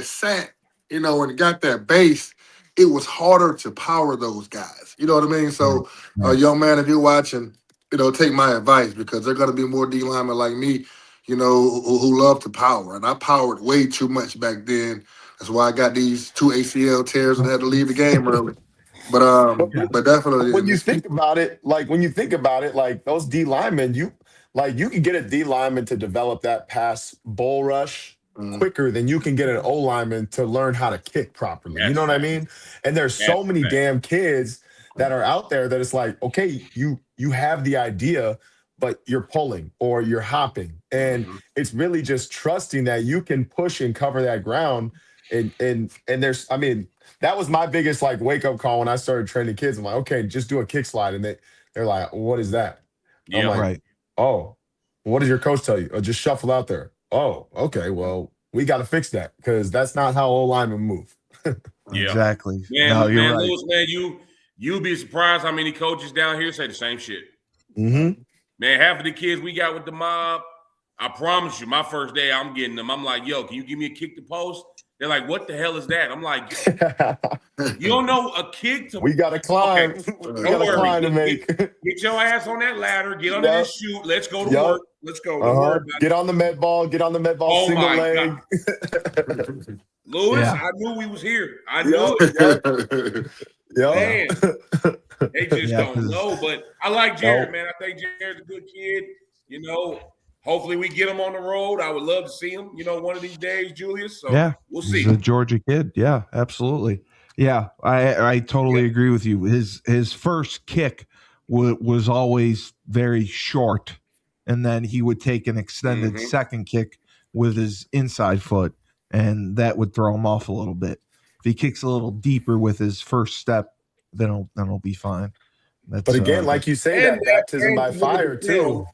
sat, and got that base, it was harder to power those guys. You know what I mean? So, Right. young man, if you're watching, take my advice because they're going to be more D linemen like me, who love to power, and I powered way too much back then. That's why I got these 2 ACL tears and had to leave the game early. But definitely, When you just keep. think about it, like those D linemen, you can get a D lineman to develop that pass bull rush quicker than you can get an O lineman to learn how to kick properly. You That's know what I fact. mean? And there's That's so many fact. damn kids that are out there that it's like, okay, you have the idea, but you're pulling or you're hopping. And Mhm. it's really just trusting that you can push and cover that ground. And there's, I mean, that was my biggest like wake up call when I started training kids. I'm like, okay, just do a kick slide, and they're like, what is that? I'm Yeah. like, Right. oh, what does your coach tell you? Just shuffle out there. Oh, okay, well, we got to fix that because that's not how O linemen move. Yeah. Exactly. Man, No, you're man, right. Lewis, man, you'd be surprised how many coaches down here say the same shit. Mm-hmm. Man, half of the kids we got with the mob, I promise you, my first day, I'm getting them. I'm like, yo, can you give me a kick to post? They're like, what the hell is that? I'm like, you don't know a kick to We got to climb. Okay. We Don't got a worry. climb to make. Get your ass on that ladder. Get under Yup. this chute. Let's go to Yup. work. Let's go. Don't worry about Get it. on the med ball. Get on the med ball. Oh Single my leg. Lewis, Yeah. I knew we was here. I knew Yup. it. Yup. Man, they just Yeah, don't 'cause- know. But I like Jared, Nope. man. I think Jared's a good kid. Hopefully we get him on the road. I would love to see him, one of these days, Julius. So Yeah, we'll he's see. a Georgia kid. Yeah, absolutely. Yeah, I totally agree with you. His first kick was always very short, and then he would take an extended Mhm. second kick with his inside foot, and that would throw him off a little bit. If he kicks a little deeper with his first step, then he'll be fine. That's, But again, like you say, and that baptism and by you look at fire the film. too.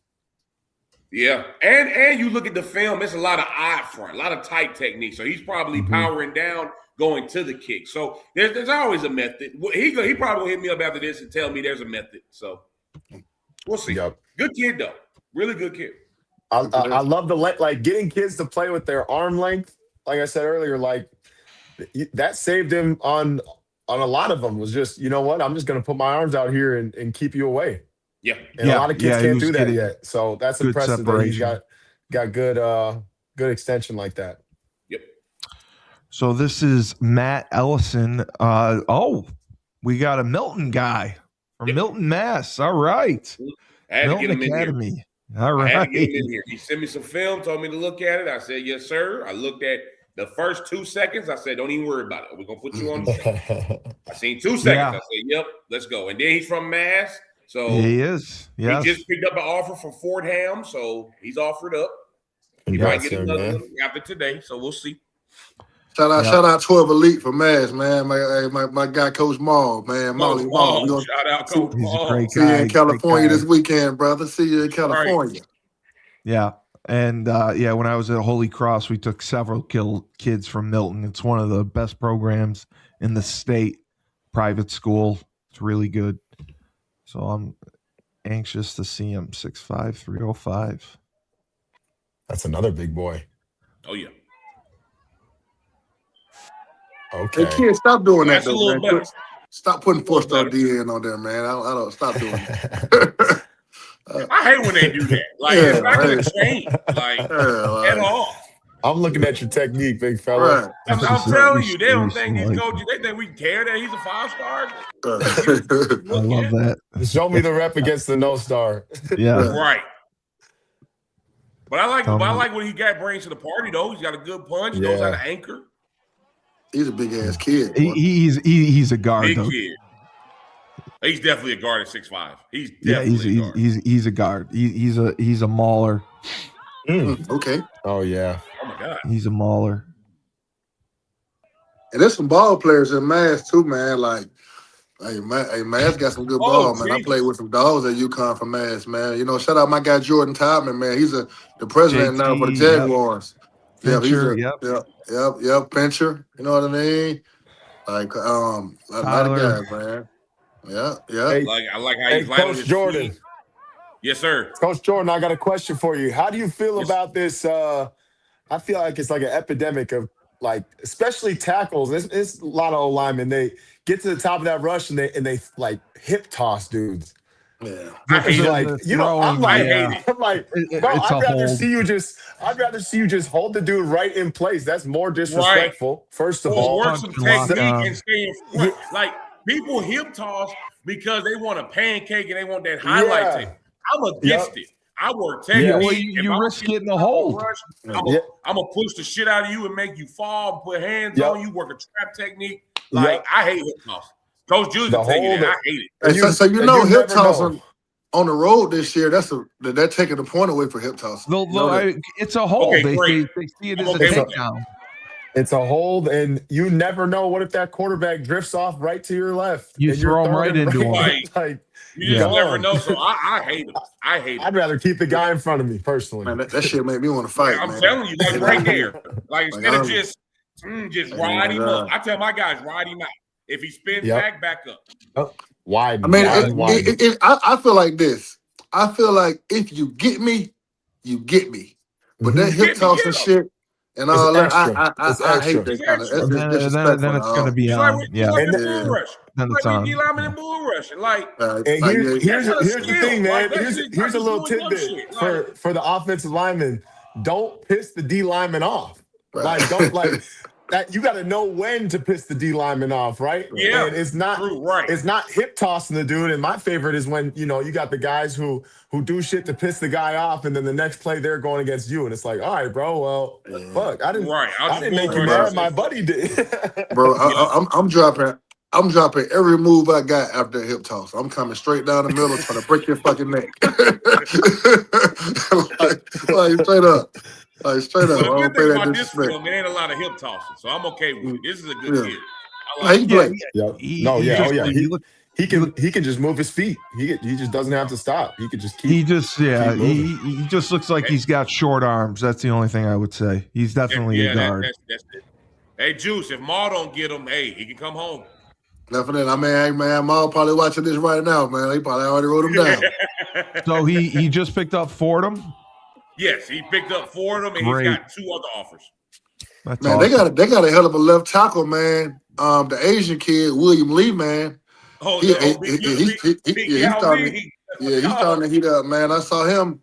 Yeah, and you look at the film, it's a lot of eye front, a lot of tight technique. So he's probably powering down, going to the kick. So there's always a method. He probably will hit me up after this and tell me there's a method. So we'll see. Yup. Good kid though, really good kid. I love like getting kids to play with their arm length. Like I said earlier, like that saved him on a lot of them. Was just, you know what? I'm just going to put my arms out here and keep you away. Yeah. And a lot of kids he can't was do that getting yet. So that's good impressive that he's separation. got good extension like that. Yep. So this is Matt Eliason. We got a Milton guy from Milton, Mass. All right. I had Milton to get him Academy. in here. All right. I had to get him in here. He sent me some film, told me to look at it. I said, yes, sir. I looked at the first 2 seconds. I said, don't even worry about it. We're going to put you on the show. I seen 2 seconds. Yeah. I said, yep, let's go. And then he's from Mass. So He is. Yes. he just picked up an offer from Fordham. So he's offered up. He Congrats, might get sir, another man. one after today. So we'll see. Shout out 12 Elite for Mass, man. My guy, Coach Maul, man. Molly Maul. Coach Shout out Coach He's a Maul. great See you guy. in California great this guy. weekend, brother. See you in California. Yeah. And when I was at Holy Cross, we took several kids from Milton. It's one of the best programs in the state, private school. It's really good. So I'm anxious to see him. 6'5", 305. That's another big boy. Oh, yeah. Okay. Hey, kids, stop doing That's that, a though, little man. better. Stop putting A little 4-star better. DN on there, man. I don't stop doing that. I hate when they do that. Like, Yeah, it's not going right. to change. Like, Yeah, at all. I'm looking at your technique, big fella. right. I'm This is telling very you, they don't think serious, these like- coaches, they think we care that he's a 5-star. I love that. Show me the rep against the no star. Yeah. Right. But I like what he brings to the party, though. He's got a good punch, knows how to anchor. He's a big ass kid. boy. He's a guard, Big though. kid. He's definitely a guard at 6'5". He's Yeah, definitely a guard. he's a guard. He's a mauler. Okay. Oh yeah. Oh, my God. He's a mauler. And there's some ball players in Mass too, man. Like, Mass got some good ball, man. I Jesus. played with some dogs at UConn from Mass, man. You know, shout out my guy Jordan Todman, man. He's the president now for the JT, Jaguars. Pincher, Yep, Pincher. You know what I mean? Like, a lot of Tyler. guys, man. Yeah. Hey, I like how hey, he's light on Coach his Jordan. feet. Yes, sir. Coach Jordan, I got a question for you. How do you feel about this? I feel like it's like an epidemic of, like, especially tackles. It's a lot of old linemen. They get to the top of that rush and they like hip toss dudes. Yeah. I hate It's it. like, you know, I'm Throwing, like, yeah. I'm like, It- bro, it's a I'd rather hold. see you just hold the dude right in place. That's more disrespectful. First of Or all, work some punch and lock technique down. and stay in front. Like, people hip toss because they want a pancake and they want that highlight Yeah. tape. I'm against it. I work Yeah. technique. Well, If you I'm risk gonna getting a hold. rush, Yeah. I'm gonna push the shit out of you and make you fall, put hands Yep. on you, work a trap technique. Like, Yep. I hate hip toss. Coach Julius The will tell you hold that. I it. hate it. And you- so you and know you hip never tossing know. on the road this year, they're taking the point away for hip tossing. You know that? It's a hold. Okay, they great. see it I'm as okay a with that. takedown. It's a hold, and you never know what if that quarterback drifts off right to your left. You and you're throw him throwing right it into him. Like, You just Yeah. never know. So I hate it. I hate it. I'd rather keep the guy in front of me personally. Man, that shit made me want to fight, I'm man. telling you, like right there. Like instead of I'm- just ride him up. I tell my guys, ride him out. If he spins Yep. back up. Wide. I mean, wide. I feel like this. I feel like if you get me, you get me. But that Mhm. hip Get me, tossing get 'em. shit and all that, extra. It's I hate extra. that It's kind of. extra. That's And just then disrespectful. it's going to be Just on. like Yeah. in And the then- bull rush. Then Like it's when on. D lineman in bull rushing. Like And Like, here's That's a the skill. thing, man. Like, that's just- Here's a that's little just doing dumb tidbit shit. for the offensive lineman. Don't piss the D lineman off. Right. Like, don't like that. You got to know when to piss the D lineman off, right? Yeah, And it's not true, right. It's not hip tossing the dude. And my favorite is when you got the guys who do shit to piss the guy off, and then the next play they're going against you, and it's like, all right, bro. Well, fuck, I didn't Right. I didn't make you bull mad. rush. My buddy did. bro, I'm dropping every move I got after a hip toss. I'm coming straight down the middle, trying to break your fucking neck. like straight up. Like straight But up. I the don't good play thing that about this disrespect. film, there ain't a lot of hip tossing, so I'm okay with it. This is a good Yeah. kid. I He like it. play. Yep. He- No, he yeah, just- oh yeah. he look- He can just move his feet. He just doesn't have to stop. He could just keep. He just keep moving. he just looks like he's got short arms. That's the only thing I would say. He's definitely a guard. That's it. Hey, Juice, if Maul don't get him, hey, he can come home. Definitely. I mean, hey, man, Maul probably watching this right now, man. He probably already wrote him down. So he just picked up Fordham. Yes, he picked up 4 of them, and Great. he's got 2 other offers. That's Man, awesome. they got a hell of a left tackle, man. The Asian kid, William Lee, man. Oh, He, yeah. he, Oh, he, big, he's, he, he- big yeah, he's Yao starting. Ming. Yeah, he's starting to heat up, man. I saw him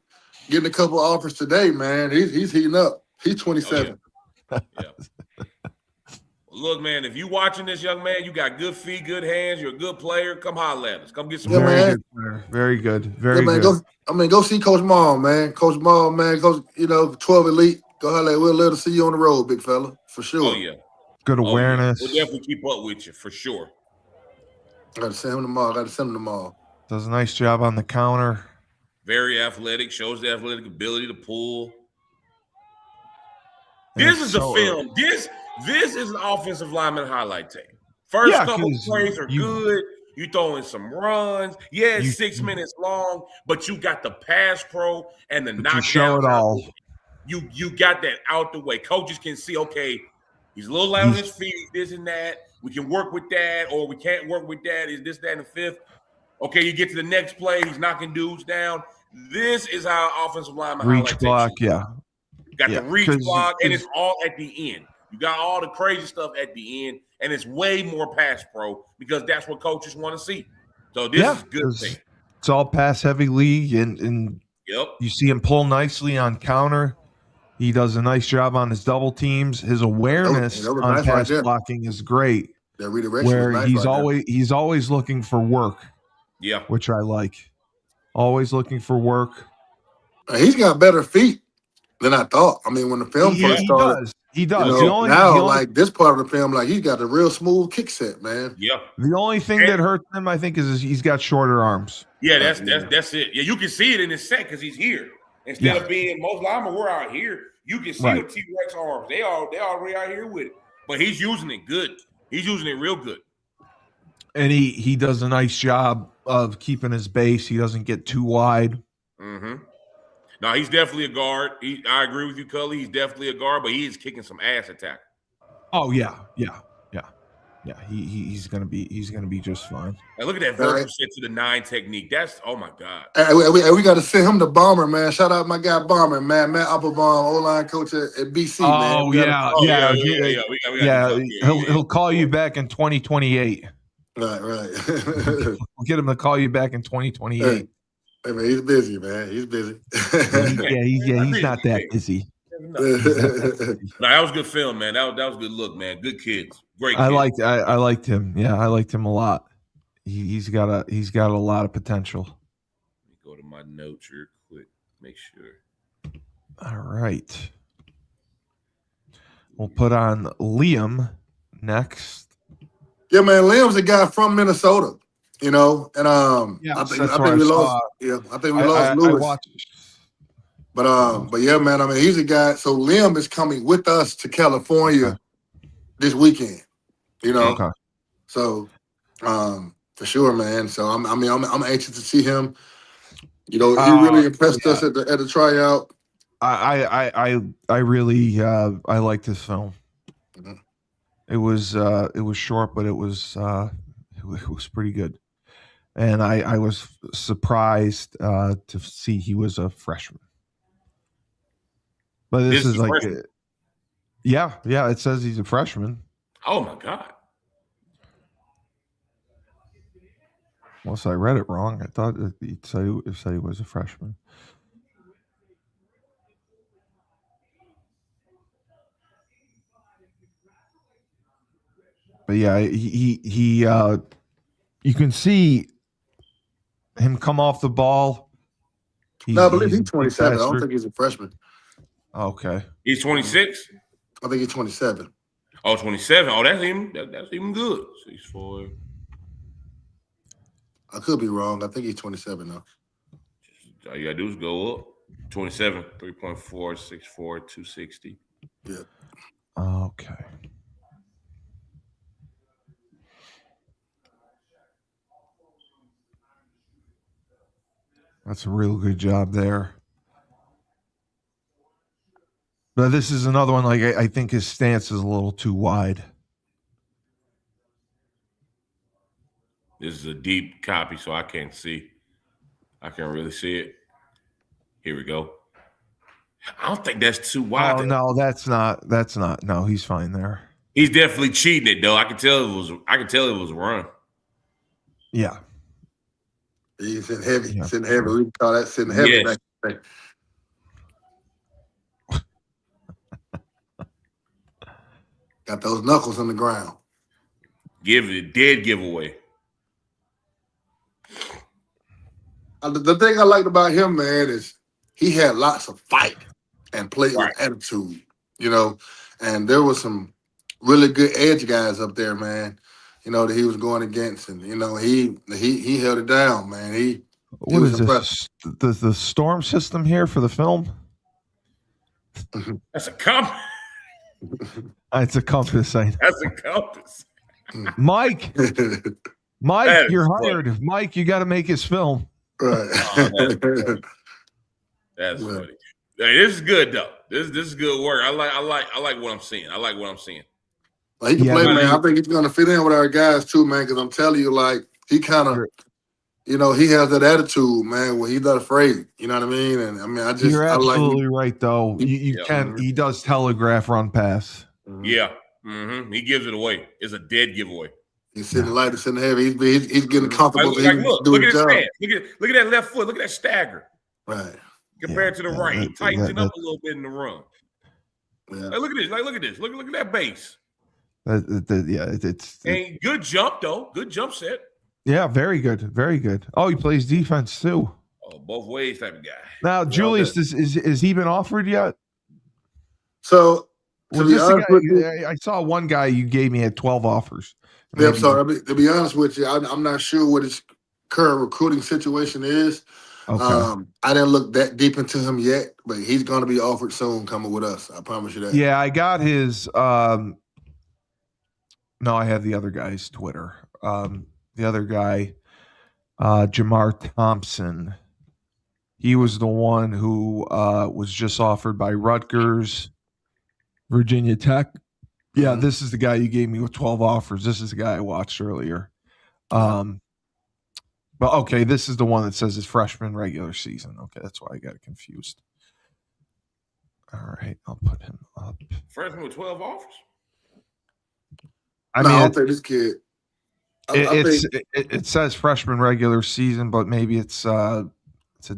getting a couple offers today, man. He's heating up. He's 27. Yeah. Look, man, if you watching this, young man, you got good feet, good hands, you're a good player, come holler at us. Come get some Yeah, Very man. good player. Very good. Yeah, Very man. good. Go see Coach Maul, man. Coach Maul, man. Coach, 12 Elite. Go holler. We'll love to see you on the road, big fella, for sure. Oh, yeah. Good Oh, yeah. awareness. We'll definitely keep up with you, for sure. I got to send him tomorrow. Does a nice job on the counter. Very athletic, shows the athletic ability to pull. And This it's is the so- film. This is an offensive lineman highlight tape. First Yeah, couple 'cause plays are good. You throw in some runs. Yeah, it's 6 minutes long, but you got the pass pro and the But you knockdown. show it all. You got that out the way. Coaches can see, okay, he's a little light on his feet, this and that. We can work with that, or we can't work with that. Is this, that, and the fifth? Okay, you get to the next play, he's knocking dudes down. This is how offensive lineman Reach highlight block, takes you. yeah. Got Yeah, the reach 'cause- block, and it's 'cause- all at the end. You got all the crazy stuff at the end, and it's way more pass pro because that's what coaches want to see. So this is good 'cause thing. It's all pass heavy league, and Yep. you see him pull nicely on counter. He does a nice job on his double teams. His awareness that was on nice right pass there. blocking is great. That redirection Where was nice he's right there. he's always looking for work, Yeah. which I like. Always looking for work. He's got better feet than I thought. I mean, when the film first started, does. He does. now like this part of the film, like he's got a real smooth kick set, man. Yeah. The only thing that hurts him, I think, is he's got shorter arms. Yeah, that's it. Yeah, you can see it in his set because he's here. Instead of being most linemen, we're out here. You can see the T-Rex arms. They already out here with it. But he's using it good. He's using it real good. And he does a nice job of keeping his base. He doesn't get too wide. Mm-hmm. No, he's definitely a guard. I agree with you, Cully. He's definitely a guard, but he is kicking some ass attack. Oh yeah. He's gonna be just fine. And look at that vertical set to the 9 technique. That's my God. Hey, we got to send him to Bomber, man. Shout out my guy Bomber, man. Matt Applebaum, O-line coach at BC, man. Oh yeah. He'll call you back in 2028. Right. We'll get him to call you back in 2028. Hey, man, he's busy, man. He's busy. He's not that busy. No, that was good film, man. That was good look, man. Good kids. Great kids. I liked him. Yeah, I liked him a lot. He's got a lot of potential. Let me go to my notes real quick. Make sure. All right. We'll put on Liam next. Yeah, man. Liam's a guy from Minnesota, and I think we lost. I think we lost Lewis. But yeah, man. I mean, he's a guy. So Liam is coming with us to California this weekend. Okay. So for sure, man. So I'm anxious to see him. He really impressed us at the tryout. I really I liked this film. Mm-hmm. It was short, but it was pretty good, and I was surprised to see he was a freshman. But this is like, yeah, it says he's a freshman. Oh my God! Unless I read it wrong, I thought it said he was a freshman. But yeah, he you can see him come off the ball. I believe he's 27. I don't think he's a freshman. Okay. He's 26? I think he's 27. Oh, 27. Oh, that's even good. 6'4". I could be wrong. I think he's 27 though. All you gotta do is go up. 27, 3.4, 6'4", 260. Yeah. Okay. That's a real good job there. But this is another one, like, I think his stance is a little too wide. This is a deep copy, so I can't see. I can't really see it. Here we go. I don't think that's too wide. Oh no, that's not. No, he's fine there. He's definitely cheating it though. I could tell it was a run. Yeah. He's sitting heavy. Yeah, Sitting sure. heavy. We call that sitting heavy Yes. back then. Got those knuckles on the ground. Give it a dead giveaway. The thing I liked about him, man, is he had lots of fight and played Right. with attitude, you know. And there was some really good edge guys up there, man, you know, that he was going against. And, you know, he held it down, man. What was is impressive. this? The storm system here for the film? That's a compass. It's a compass. That's a compass. Mike, That is you're funny. hired. Mike, you got to make his film. Right. That's Yeah. funny. Hey, this is good though. This is good work. I like what I'm seeing. I like what I'm seeing. Like, he can Yeah, play, man. man. I think he's going to fit in with our guys, too, man, because I'm telling you, like, he kind of, you know, he has that attitude, man, where he's not afraid. You know what I mean? And, I mean, You're I like absolutely right, though. You Yeah. can. He does telegraph run pass. Yeah. Mm-hmm. He gives it away. It's a dead giveaway. He's sitting light, he's sitting heavy. He's getting comfortable. Like, He's look doing at his his job. stance. Look at that left foot. Look at that stagger Right. compared to the right. He tightens it up a little bit in the run. Yeah. Hey, look at this. Look at this. Look at that base. It's And good jump though. Good jump set. yeah, very good, very good. Oh, he plays defense too. Oh, both ways type of guy. Now, Julius, is he been offered yet? So, to Was be this the honest with you, guy? I saw one guy you gave me had 12 offers. yeah, I'm Maybe- sorry. I mean, to be honest with you, I'm not sure what his current recruiting situation is. Okay. I didn't look that deep into him yet, but he's going to be offered soon coming with us. I promise you that. Yeah, I got his. No, I have the other guy's Twitter. The other guy, Jamar Thompson. He was the one who was just offered by Rutgers, Virginia Tech. Yeah, this is the guy you gave me with 12 offers. This is the guy I watched earlier. But okay, this is the one that says his freshman regular season. Okay, that's why I got confused. All right, I'll put him up. Freshman with 12 offers. I no, I mean, don't think this kid. I think it says freshman regular season, but maybe it's a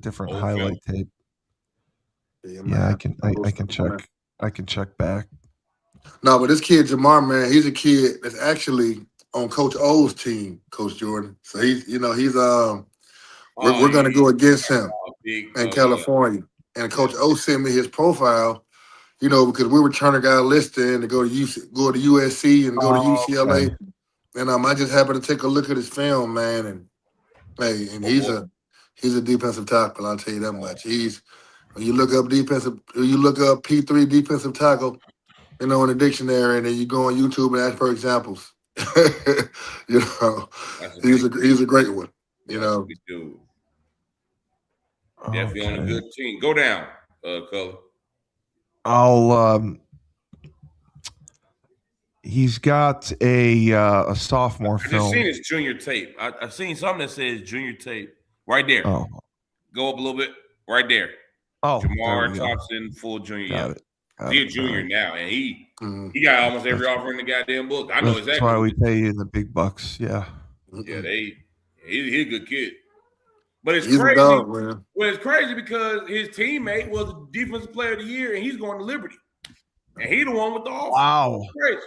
different Old highlight tape. Yeah, I can check. I can check back. No, but this kid Jamar, man, he's a kid that's actually on Coach O's team, Coach Jordan. So he's we're going to go against him in California. And Coach O sent me his profile, you know, because we were trying to get a list in to go to USC and go to UCLA. Okay. And I just happened to take a look at his film, man, and hey, and he's a defensive tackle. I'll tell you that much. When you look up P3 defensive tackle, you know, in the dictionary, and then you go on YouTube and ask for examples. You know, he's a great one. You know, Dude. Definitely on a good team. Go down, Color. I'll. He's got a sophomore I just film. seen his junior tape. I've seen something that says junior tape right there. Oh, Go up a little bit. Right there. there Jamar we go. Thompson, full junior. Got it. He's a junior now, and he got almost every offer in the goddamn book. I know exactly. That's why we pay you the big bucks. Yeah. Yeah, he's a good kid. But it's he's crazy. a dog, man. Well, it's crazy because his teammate was the defensive player of the year, and he's going to Liberty. And he the one with the offer. Wow. It's crazy.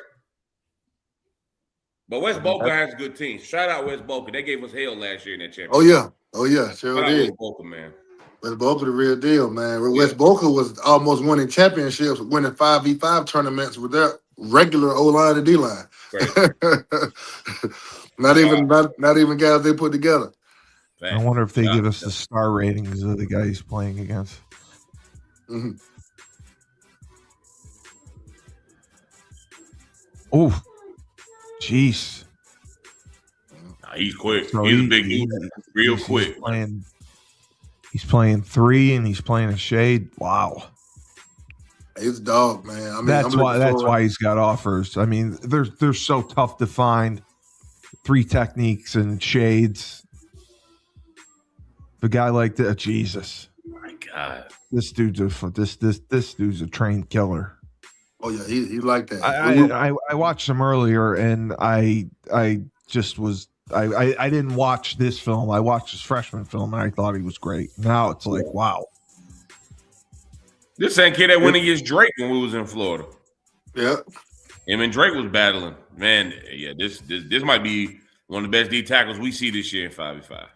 But West Boca has a good team. Shout out West Boca. They gave us hell last year in that championship. Oh yeah, sure Shout out did. West Boca, man. West Boca the real deal, man. West Boca was almost winning championships, winning 5v5 tournaments with their regular O-line and D-line. not even guys they put together. I wonder if they give us the star ratings of the guy he's playing against. Mm-hmm. Oh, jeez. Nah, he's quick. So he's a big dude. Real quick. He's playing 3 and he's playing a shade. Wow. He's a dog, man. I mean, that's why he's got offers. I mean, they're so tough to find. 3 techniques and shades. The guy like that, Jesus. My God. This dude's a trained killer. Oh yeah, he like that. I watched him earlier, and I just was I didn't watch this film. I watched his freshman film, and I thought he was great. Now it's like, wow. This same kid that went against Drake when we was in Florida. Yeah. Him and Drake was battling. Man, yeah, this might be one of the best D tackles we see this year in 5v5.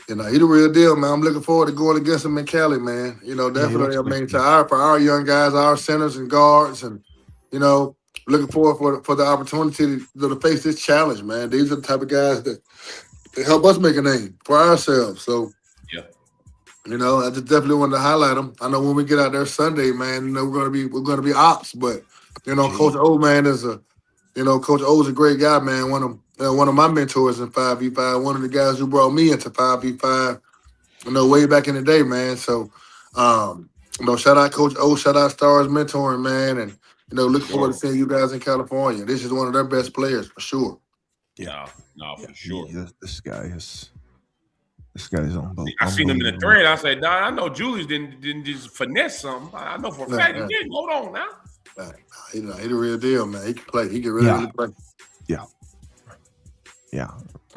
You know, he the real deal, man. I'm looking forward to going against him in Cali, man. You know, definitely. For our young guys, our centers and guards, and you know, looking forward for the opportunity to face this challenge, man. These are the type of guys that help us make a name for ourselves. So, yeah, you know, I just definitely wanted to highlight them. I know when we get out there Sunday, man, you know, we're gonna be ops, but you know, Coach O, man, Coach O is a great guy, man. One of my mentors in 5v5, one of the guys who brought me into 5v5, you know, way back in the day, man. So, you know, shout out Coach O, shout out Stars mentoring, man, and you know, looking forward to seeing you guys in California. This is one of their best players for sure. Yeah, no, for sure. This guy's unbelievable. I seen him in the thread. I said, "Nah, I know Julius didn't just finesse something. I know for a fact he did. Hold on now." He the real deal, man. He can play. He can really play. Yeah.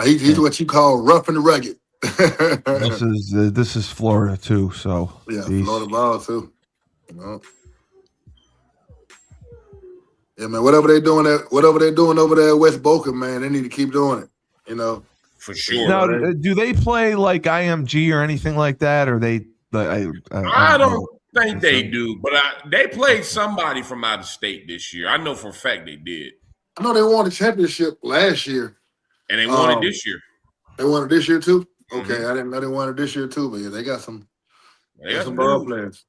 He's what you call rough and rugged. This is Florida too, so yeah, Florida ball too. You know? Yeah, man. Whatever they're doing over there at West Boca, man, they need to keep doing it. You know, for sure. Now, do they play like IMG or anything like that, or they? I don't think they do, but they played somebody from out of state this year. I know for a fact they did. I know they won the championship last year, and they won it this year. They won it this year too. Okay, I didn't know they won it this year too, but yeah, they got some. They got some ball players.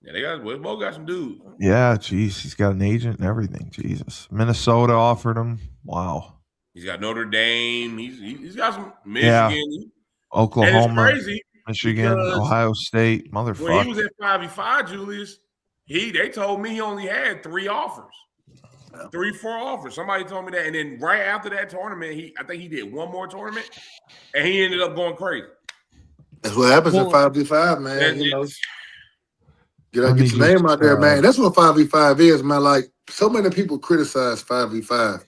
Yeah, Westbrook got some dudes. Yeah, geez, he's got an agent and everything. Jesus, Minnesota offered him. Wow. He's got Notre Dame. He's got some Michigan, Oklahoma, and it's crazy. Michigan, Ohio State, motherfucker. When he was at 5v5, Julius, they told me he only had 3 offers. 3-4 offers. Somebody told me that. And then right after that tournament, I think he did one more tournament, and he ended up going crazy. That's what happens in 5v5, man. You know, get your name out there, man. That's what 5v5 is, man. Like, so many people criticize 5v5.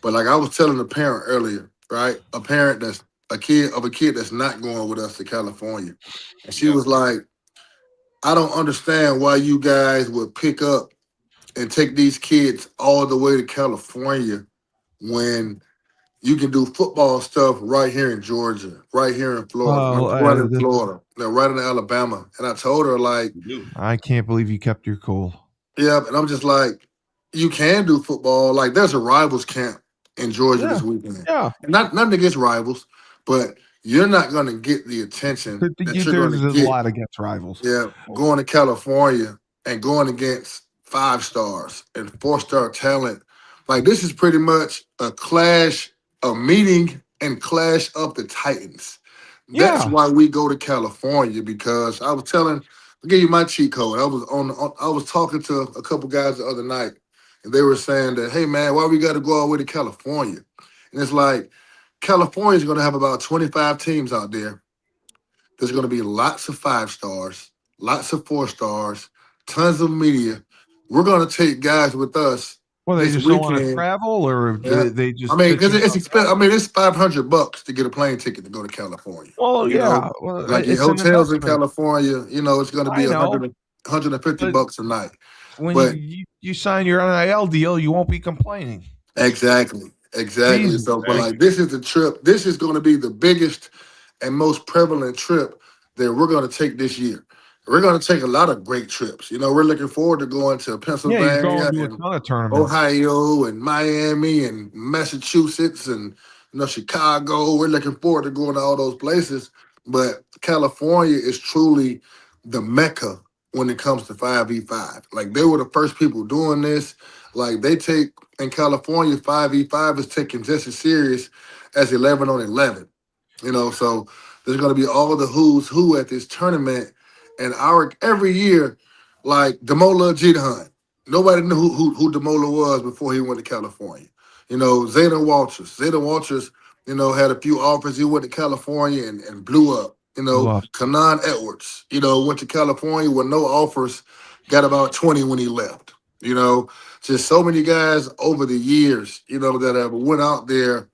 But like I was telling a parent earlier, right? A parent that's a kid that's not going with us to California. And she was like, I don't understand why you guys would pick up and take these kids all the way to California when you can do football stuff right here in Georgia, right here in Florida, right in Florida, right in Alabama. And I told her, like, I can't believe you kept your cool. Yeah, and I'm just like, you can do football. Like, there's a rivals camp in Georgia this weekend. Yeah. And nothing against rivals, but you're not going to get the attention that you're going to get. A lot against rivals. Yeah, going to California and going against 5-stars and 4-star talent. Like, this is pretty much a clash, a meeting and clash of the Titans. That's why we go to California, because I was telling, I'll give you my cheat code. I was talking to a couple guys the other night, and they were saying that, hey, man, why we got to go all the way to California? And it's like, California's going to have about 25 teams out there. There's going to be lots of 5-stars, lots of 4-stars, tons of media. We're going to take guys with us. Well, they just don't want to travel, or they just. I mean, because it's expensive. I mean, it's $500 to get a plane ticket to go to California. Well, well, like your hotels in California, you know, it's going to be $150 a night. When you sign your NIL deal, you won't be complaining. Exactly. Jesus, so, but like, this is the trip. This is going to be the biggest and most prevalent trip that we're going to take this year. We're going to take a lot of great trips. You know, we're looking forward to going to Pennsylvania and Ohio and Miami and Massachusetts and, you know, Chicago. We're looking forward to going to all those places. But California is truly the Mecca when it comes to 5v5. Like, they were the first people doing this. Like, they take, in California, 5v5 is taken just as serious as 11 on 11. You know, so there's going to be all the who's who at this tournament. And every year, like, Demola Jidhan, nobody knew who Demola was before he went to California. You know, Zayden Walters, you know, had a few offers. He went to California and blew up. Lost. Kanan Edwards, went to California with no offers, got about 20 when he left. Just so many guys over the years, that have went out there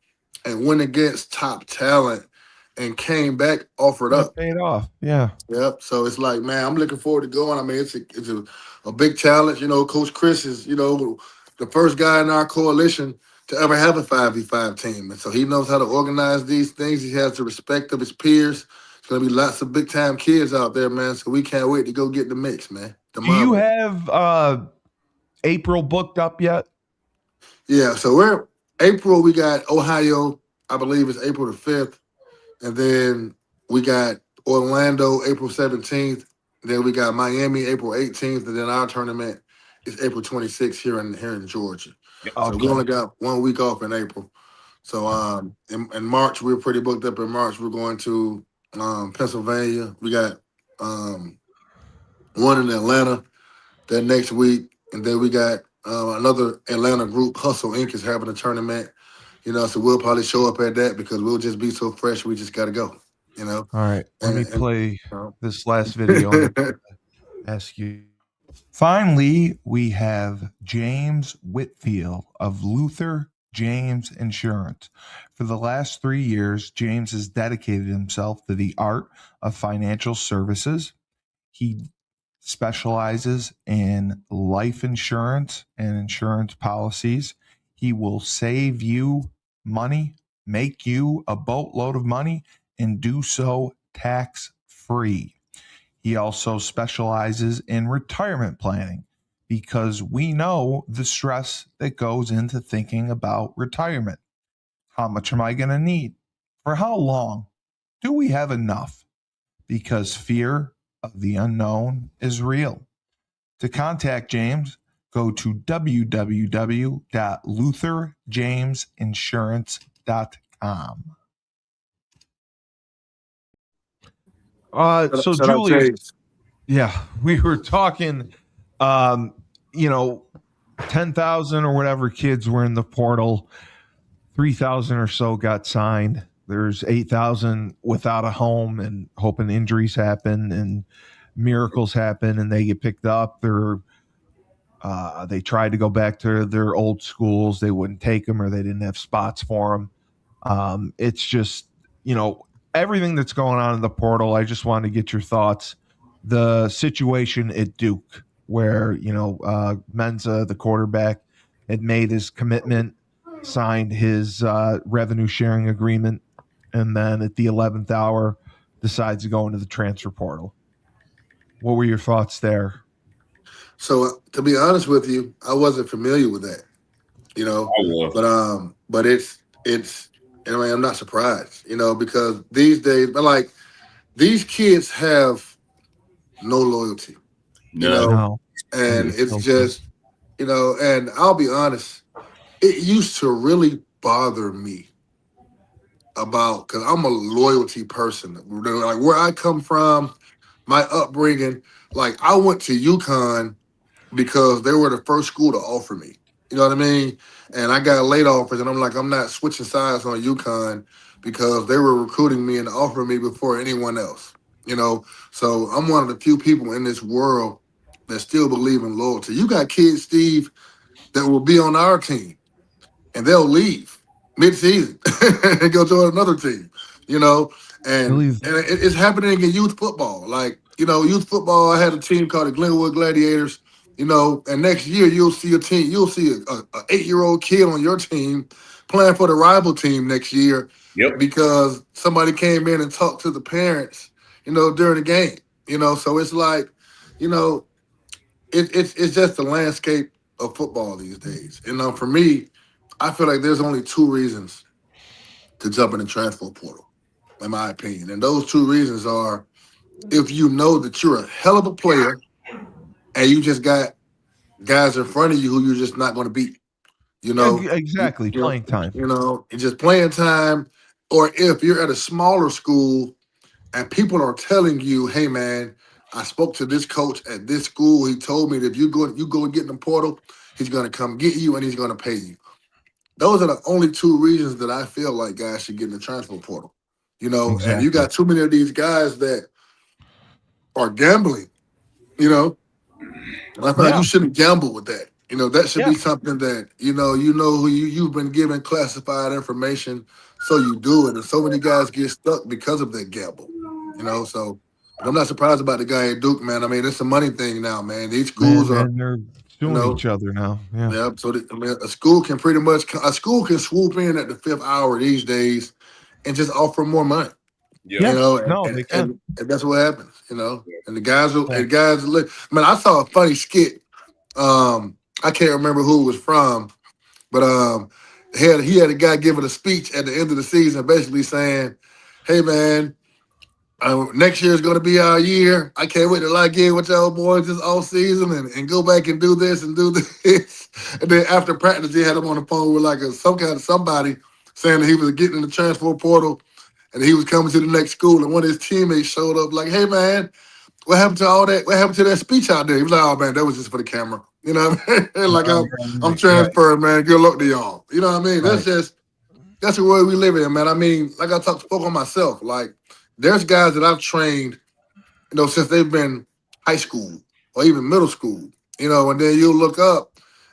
and went against top talent and came back offered That up. paid off. Yeah. Yep. So it's like, man, I'm looking forward to going. I mean, it's a big challenge. Coach Chris is, the first guy in our coalition to ever have a 5v5 team. And so he knows how to organize these things. He has the respect of his peers. There's going to be lots of big-time kids out there, man. So we can't wait to go get the mix, man. Do you have April booked up yet? Yeah, so April, we got Ohio, I believe it's April the 5th. And then we got Orlando, April 17th. Then we got Miami, April 18th. And then our tournament is April 26th here in Georgia. Okay. So we only got 1 week off in April. So in March, we're pretty booked up in March. We're going to Pennsylvania. We got one in Atlanta that next week. And then we got another Atlanta group, Hustle Inc. is having a tournament. So we'll probably show up at that because we'll just be so fresh. We just got to go, All right. Let me play this last video and ask you. Finally, we have James Whitfield of Luther James Insurance. For the last 3 years, James has dedicated himself to the art of financial services. He specializes in life insurance and insurance policies. He will save you money, make you a boatload of money, and do so tax-free. He also specializes in retirement planning because we know the stress that goes into thinking about retirement. How much am I going to need? For how long? Do we have enough? Because fear of the unknown is real. To contact James, go to www.lutherjamesinsurance.com. So Julius, we were talking, 10,000 or whatever kids were in the portal, 3,000 or so got signed. There's 8,000 without a home and hoping injuries happen and miracles happen and they get picked up. They tried to go back to their old schools. They wouldn't take them or they didn't have spots for them. It's just, everything that's going on in the portal. I just wanted to get your thoughts. The situation at Duke where, Menza, the quarterback, had made his commitment, signed his revenue sharing agreement, and then at the 11th hour decides to go into the transfer portal. What were your thoughts there? So to be honest with you, I wasn't familiar with that, but it's I'm not surprised, because these days, but these kids have no loyalty, No. and it's just, and I'll be honest, it used to really bother me because I'm a loyalty person. Like where I come from, my upbringing, I went to UConn because they were the first school to offer me. You know what I mean? And I got late offers, and I'm like, I'm not switching sides on UConn because they were recruiting me and offering me before anyone else. So I'm one of the few people in this world that still believe in loyalty. You got kids, Steve, that will be on our team, and they'll leave mid-season and go to another team. And it's happening in youth football. Youth football, I had a team called the Glenwood Gladiators. And next year you'll see a 8-year-old kid on your team playing for the rival team next year. Yep. Because somebody came in and talked to the parents, during the game. So it's it's just the landscape of football these days. For me, I feel like there's only 2 reasons to jump in the transfer portal, in my opinion. And those 2 reasons are if you know that you're a hell of a player and you just got guys in front of you who you're just not going to beat. Exactly. Playing time. It's just playing time. Or if you're at a smaller school and people are telling you, hey, man, I spoke to this coach at this school. He told me that if you go and get in the portal, he's going to come get you and he's going to pay you. Those are the only 2 reasons that I feel like guys should get in the transfer portal. And you got too many of these guys that are gambling, and I feel like you shouldn't gamble with that. That should be something that, who you've been given classified information, so you do it. And so many guys get stuck because of that gamble, so but I'm not surprised about the guy at Duke, man. I mean, it's a money thing now, man. These schools they're suing each other now. Yeah. So a school can swoop in at the 5th hour these days and just offer more money. And that's what happens, And the guys look. Man, I saw a funny skit. I can't remember who it was from, but he had a guy giving a speech at the end of the season, basically saying, "Hey, man, next year is going to be our year. I can't wait to lock in with y'all boys this all season and go back and do this and do this." And then after practice, he had him on the phone with somebody saying that he was getting in the transfer portal and he was coming to the next school. And one of his teammates showed up like, "Hey, man, what happened to all that? What happened to that speech out there?" He was like, "Oh, man, that was just for the camera." You know what I mean? Like, I'm transferred, man. Good luck to y'all. You know what I mean? That's the world we live in, man. I mean, like I spoke on myself. Like, there's guys that I've trained, since they've been high school or even middle school, and then you'll look up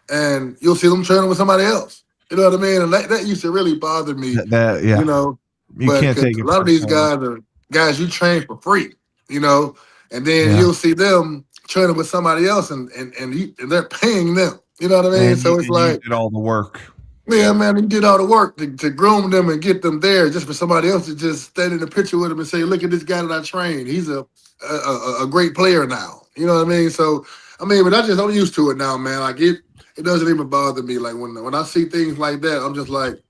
and you'll see them training with somebody else. You know what I mean? And that used to really bother me. You can't take it. A lot of these guys are guys you train for free, and then you'll see them training with somebody else and they're paying them. You know what I mean? And so it's like, you did all the work. Yeah, man, you did all the work to groom them and get them there just for somebody else to just stand in the picture with them and say, "Look at this guy that I trained. He's a great player now." You know what I mean? So, but I'm used to it now, man. Like, it doesn't even bother me. Like, when I see things like that, I'm just like,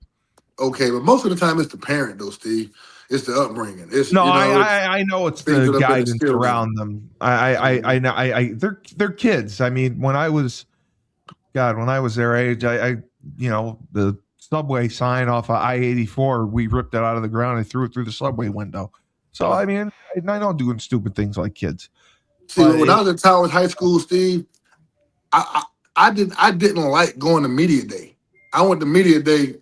okay. But most of the time, it's the parent, though, Steve. It's the upbringing. I know it's the guidance around them. I know. They're kids. I mean, when I was their age, the subway sign off of I-84, we ripped it out of the ground and threw it through the subway window. So, I mean, I know doing stupid things like kids. See, when I was at Towers High School, Steve, I didn't like going to media day. I went to media day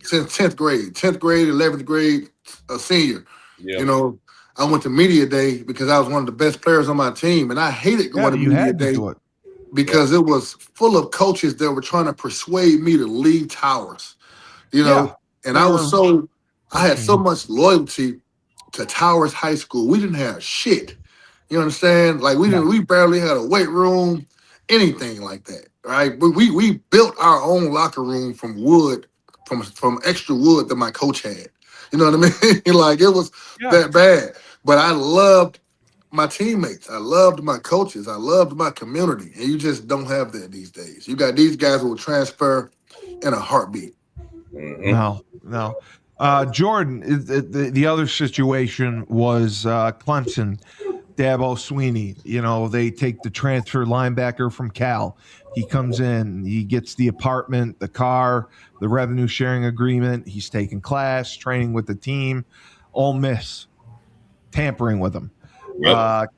since 10th grade, 11th grade, a senior. Yeah. I went to media day because I was one of the best players on my team, and I hated going to media day because it was full of coaches that were trying to persuade me to leave Towers. And I had so much loyalty to Towers High School. We didn't have shit. You understand? Like, we barely had a weight room, anything like that. Right? But we built our own locker room from wood, from extra wood that my coach had. You know what I mean? Like, it was that bad. But I loved my teammates. I loved my coaches. I loved my community. And you just don't have that these days. You got these guys who will transfer in a heartbeat. Mm-hmm. No. Jordan, the other situation was Clemson. Dabo Swinney, they take the transfer linebacker from Cal. He comes in, he gets the apartment, the car, the revenue sharing agreement. He's taking class, training with the team. Ole Miss tampering with him,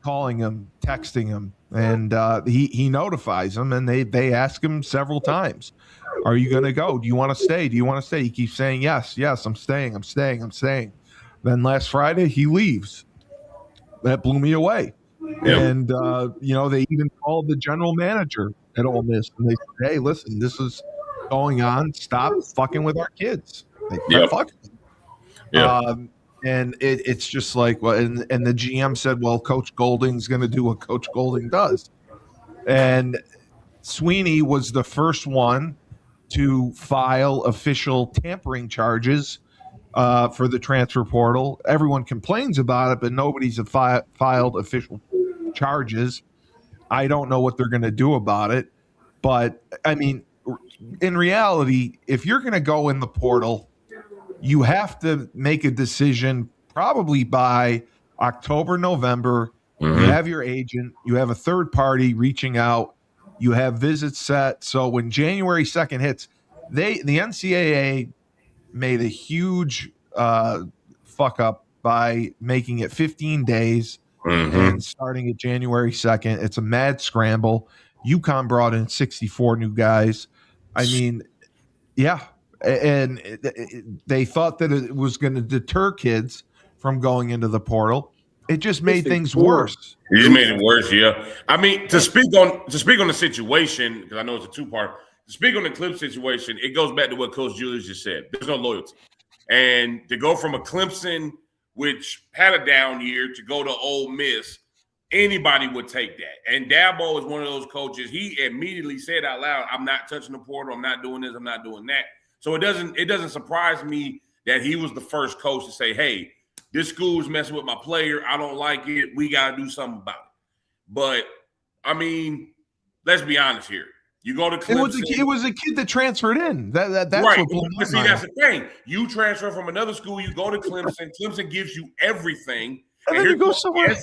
calling him, texting him, and he notifies him, and they ask him several times, "Are you going to go? Do you want to stay? Do you want to stay?" He keeps saying, yes, I'm staying. Then last Friday, he leaves. That blew me away. Yep. And, they even called the general manager at Ole Miss, and they said, "Hey, listen, this is going on. Stop fucking with our kids." They fucking. Yeah. And it's just like, well, and the GM said, "Well, Coach Golding's going to do what Coach Golding does." And Swinney was the first one to file official tampering charges for the transfer portal. Everyone complains about it, but nobody's filed official charges. I don't know what they're going to do about it. But, I mean, in reality, if you're going to go in the portal, you have to make a decision probably by October, November. Mm-hmm. You have your agent. You have a third party reaching out. You have visits set. So when January 2nd hits, the NCAA made a huge fuck up by making it 15 days and starting at January 2nd. It's a mad scramble. UConn brought in 64 new guys. I mean, and they thought that it was going to deter kids from going into the portal. It just made things 64. worse. You just made it worse, yeah. I mean, to speak on the situation, because I know it's a two-part. To speak on the Clemson situation, it goes back to what Coach Julius just said. There's no loyalty, and to go from a Clemson, which had a down year, to go to Ole Miss, anybody would take that. And Dabo is one of those coaches. He immediately said out loud, "I'm not touching the portal. I'm not doing this. I'm not doing that." So it doesn't surprise me that he was the first coach to say, "Hey, this school's messing with my player. I don't like it. We got to do something about it." But, I mean, let's be honest here. You go to Clemson. It was a kid that transferred in. That's right. what blew my But see, mind. that's the thing. You transfer from another school. You go to Clemson. Clemson gives you everything. And then you go somewhere.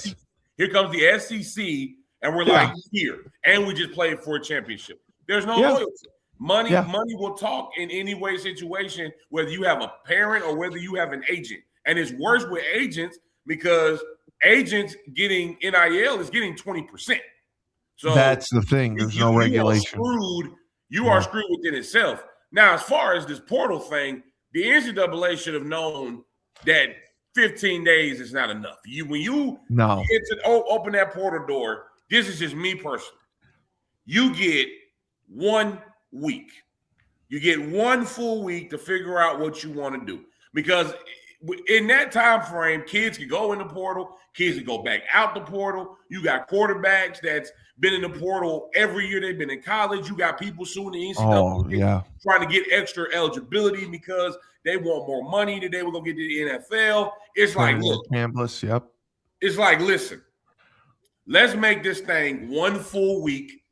Here comes the SEC, and we're like, here. And we just played for a championship. There's no loyalty. Money will talk in any way situation, whether you have a parent or whether you have an agent. And it's worse with agents because agents getting NIL is getting 20%. So that's the thing. There's no regulation. You are screwed within itself. Now, as far as this portal thing, the NCAA should have known that 15 days is not enough. When you get to open that portal door, this is just me personally. You get 1 week. You get 1 full week to figure out what you want to do. Because in that time frame, kids can go in the portal, kids can go back out the portal. You got quarterbacks that's been in the portal every year they've been in college. You got people suing the NCAA trying to get extra eligibility because they want more money that they were going to get to the NFL. It's like, look, campus, it's like, listen, let's make this thing 1 full week.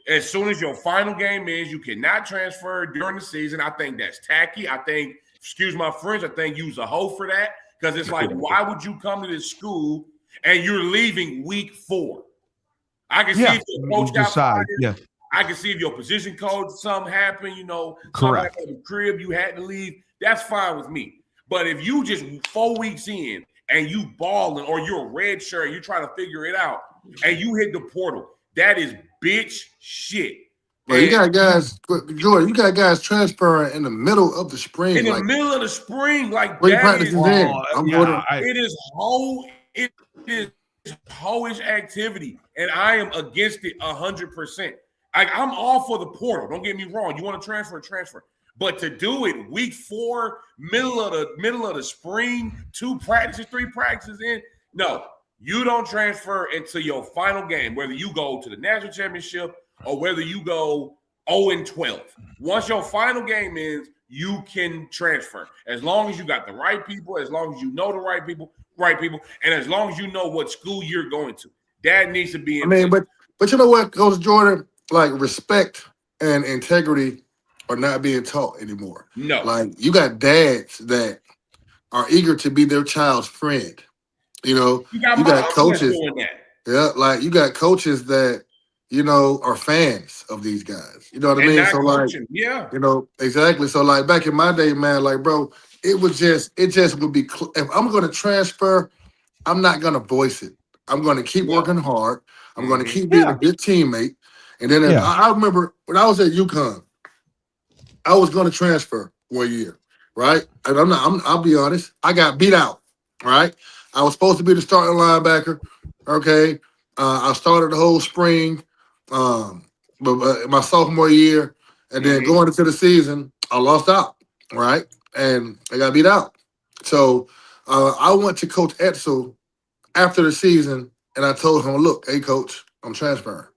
As soon as your final game is, you cannot transfer during the season. I think that's tacky. I think, excuse my French, I think use a hoe for that because it's like, why would you come to this school and you're leaving week 4? I can see if your coach got fired. I can see if your position coach, something happened, something happened at the crib, you had to leave. That's fine with me. But if you just 4 weeks in and you balling or you're a red shirt and you're trying to figure it out and you hit the portal, that is bitch shit. Well, you got guys, Jordan, you got guys transferring in the middle of the spring. In the middle of the spring, like that is it is hoish activity, and I am against it 100%. I'm all for the portal. Don't get me wrong. You want to transfer, but to do it week 4, middle of the spring, 2 practices, 3 practices in, no, you don't transfer until your final game. Whether you go to the national championship or whether you go 0-12. Once your final game ends, you can transfer as long as you got the right people, as long as you know the right people, and as long as you know what school you're going to. That needs to be in but you know what, Coach Jordan, like respect and integrity are not being taught anymore. No. Like you got dads that are eager to be their child's friend. You got coaches. Yeah, like you got coaches that are fans of these guys. You know what I mean? So coaching. Exactly. So like back in my day, man, like bro, it just would be. If I'm going to transfer, I'm not going to voice it. I'm going to keep working hard. I'm going to keep being a good teammate. And then I remember when I was at UConn, I was going to transfer 1 year, right? And I'll be honest, I got beat out, right? I was supposed to be the starting linebacker. Okay. I started the whole spring, but my sophomore year, and then going into the season, I lost out, right? And I got beat out. So I went to Coach Etzel after the season, and I told him, look, hey, Coach, I'm transferring.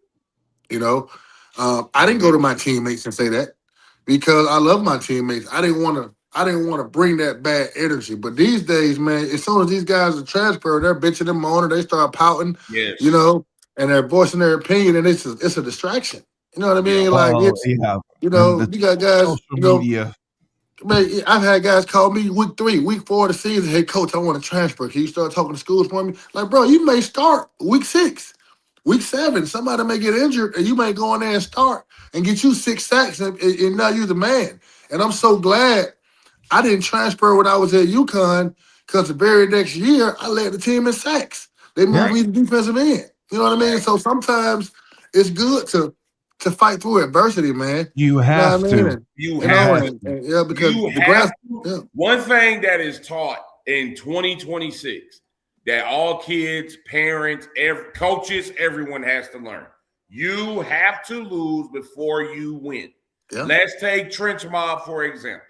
I didn't go to my teammates and say that because I love my teammates. I didn't want to bring that bad energy. But these days, man, as soon as these guys are transferred, they're bitching and moaning, they start pouting, and they're voicing their opinion, and it's a distraction. You know what I mean? You got guys, media. Man, I've had guys call me week 3, week 4 of the season. Hey, Coach, I want to transfer. Can you start talking to schools for me? Like, bro, you may start week 6, week 7. Somebody may get injured, and you may go in there and start and get you 6 sacks, and now you're the man. And I'm so glad I didn't transfer when I was at UConn because the very next year I led the team in sacks. They moved me to defensive end. You know what I mean? So sometimes it's good to fight through adversity, man. You have to. One thing that is taught in 2026 that all kids, parents, coaches, everyone has to learn. You have to lose before you win. Yeah. Let's take Trench Mob, for example.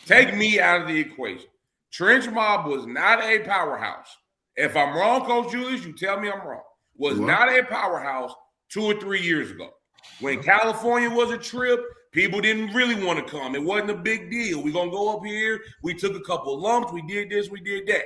Take me out of the equation. Trench Mob was not a powerhouse. If I'm wrong, Coach Julius, you tell me I'm wrong. Was not a powerhouse 2 or 3 years ago. When California was a trip, people didn't really want to come. It wasn't a big deal. We're going to go up here. We took a couple lumps. We did this. We did that.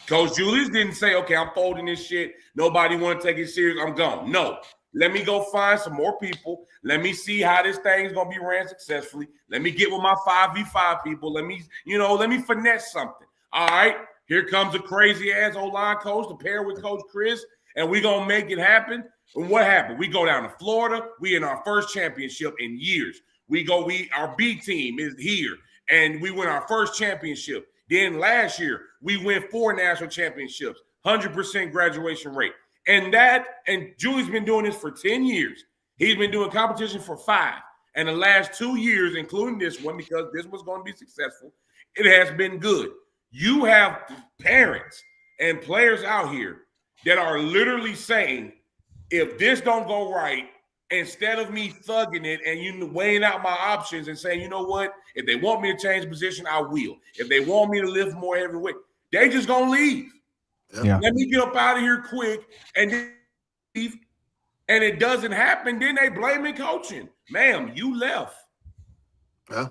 Coach Julius didn't say, okay, I'm folding this shit. Nobody want to take it serious. I'm gone. No. Let me go find some more people. Let me see how this thing's going to be ran successfully. Let me get with my 5v5 people. Let me finesse something. All right. Here comes a crazy-ass O-line coach to pair with Coach Chris, and we're going to make it happen. And what happened? We go down to Florida. We in our first championship in years. Our B team is here, and we win our first championship. Then last year, we win 4 national championships, 100% graduation rate. And Julie's been doing this for 10 years. He's been doing competition for 5. And the last 2 years, including this one, because this was going to be successful, it has been good. You have parents and players out here that are literally saying, if this don't go right, instead of me thugging it and weighing out my options and saying, you know what, if they want me to change position, I will. If they want me to lift more heavyweight, they just gonna leave. Yeah. Let me get up out of here quick and then leave. And it doesn't happen, then they blame me coaching. Ma'am, you left. Yeah.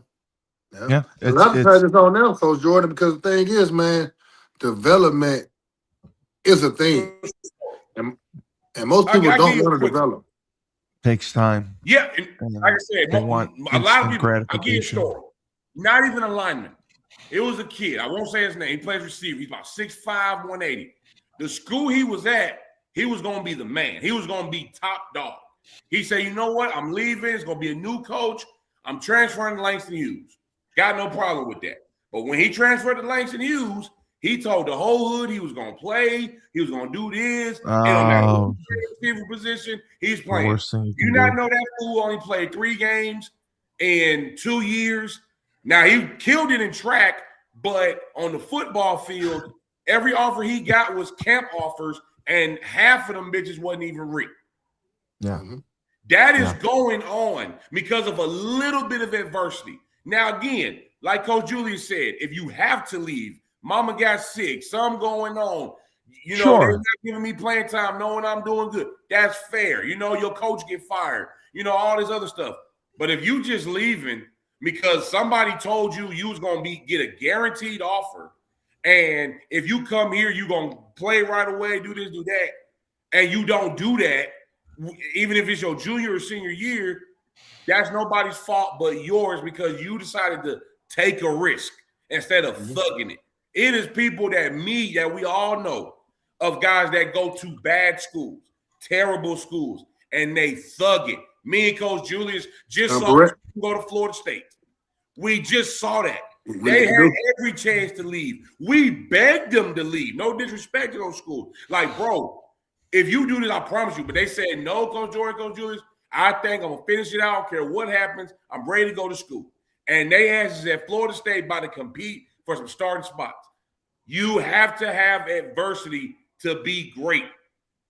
And I'm trying this on now, Coach Jordan, because the thing is, man, development is a thing. And most people don't want to develop. Takes time. Yeah, and like I said, They want a lot of people. gratification. I'll give you a story. Not even a lineman. It was a kid. I won't say his name. He plays receiver. He's about 6'5", 180. The school he was at, he was going to be the man. He was going to be top dog. He said, you know what? I'm leaving. It's going to be a new coach. I'm transferring to Langston Hughes. Got no problem with that. But when he transferred to Langston Hughes, he told the whole hood he was going to play. He was going to do this. It don't matter receiver position. He's playing. You not know that fool only played 3 games in 2 years. Now, he killed it in track, but on the football field, every offer he got was camp offers, and half of them bitches wasn't even real. Yeah. That is going on because of a little bit of adversity. Now, again, like Coach Julius said, if you have to leave, mama got sick, something going on, they're not giving me playing time knowing I'm doing good. That's fair. Your coach get fired, all this other stuff. But if you just leaving because somebody told you was going to get a guaranteed offer, and if you come here, you're going to play right away, do this, do that, and you don't do that, even if it's your junior or senior year, that's nobody's fault but yours because you decided to take a risk instead of thugging it. It is people that we all know of guys that go to bad schools, terrible schools, and they thug it. Me and Coach Julius just saw them go to Florida State. We just saw that. They had every chance to leave. We begged them to leave. No disrespect to those schools. Like, bro, if you do this, I promise you. But they said, no, Coach Jordan, Coach Julius, I think I'm going to finish it out. I don't care what happens. I'm ready to go to school. And they asked us at Florida State about to compete for some starting spots. You have to have adversity to be great.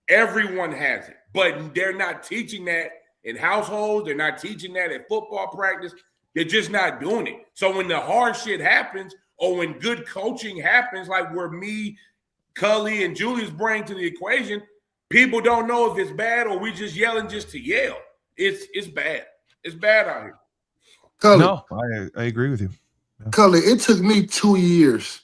Everyone has it. But they're not teaching that in households. They're not teaching that at football practice. They're just not doing it. So when the hard shit happens or when good coaching happens, like where me, Cully, and Julius bring to the equation, people don't know if it's bad or we just yelling just to yell. It's bad. It's bad out here. Cully, No, I agree with you. Yeah. Cully, it took me 2 years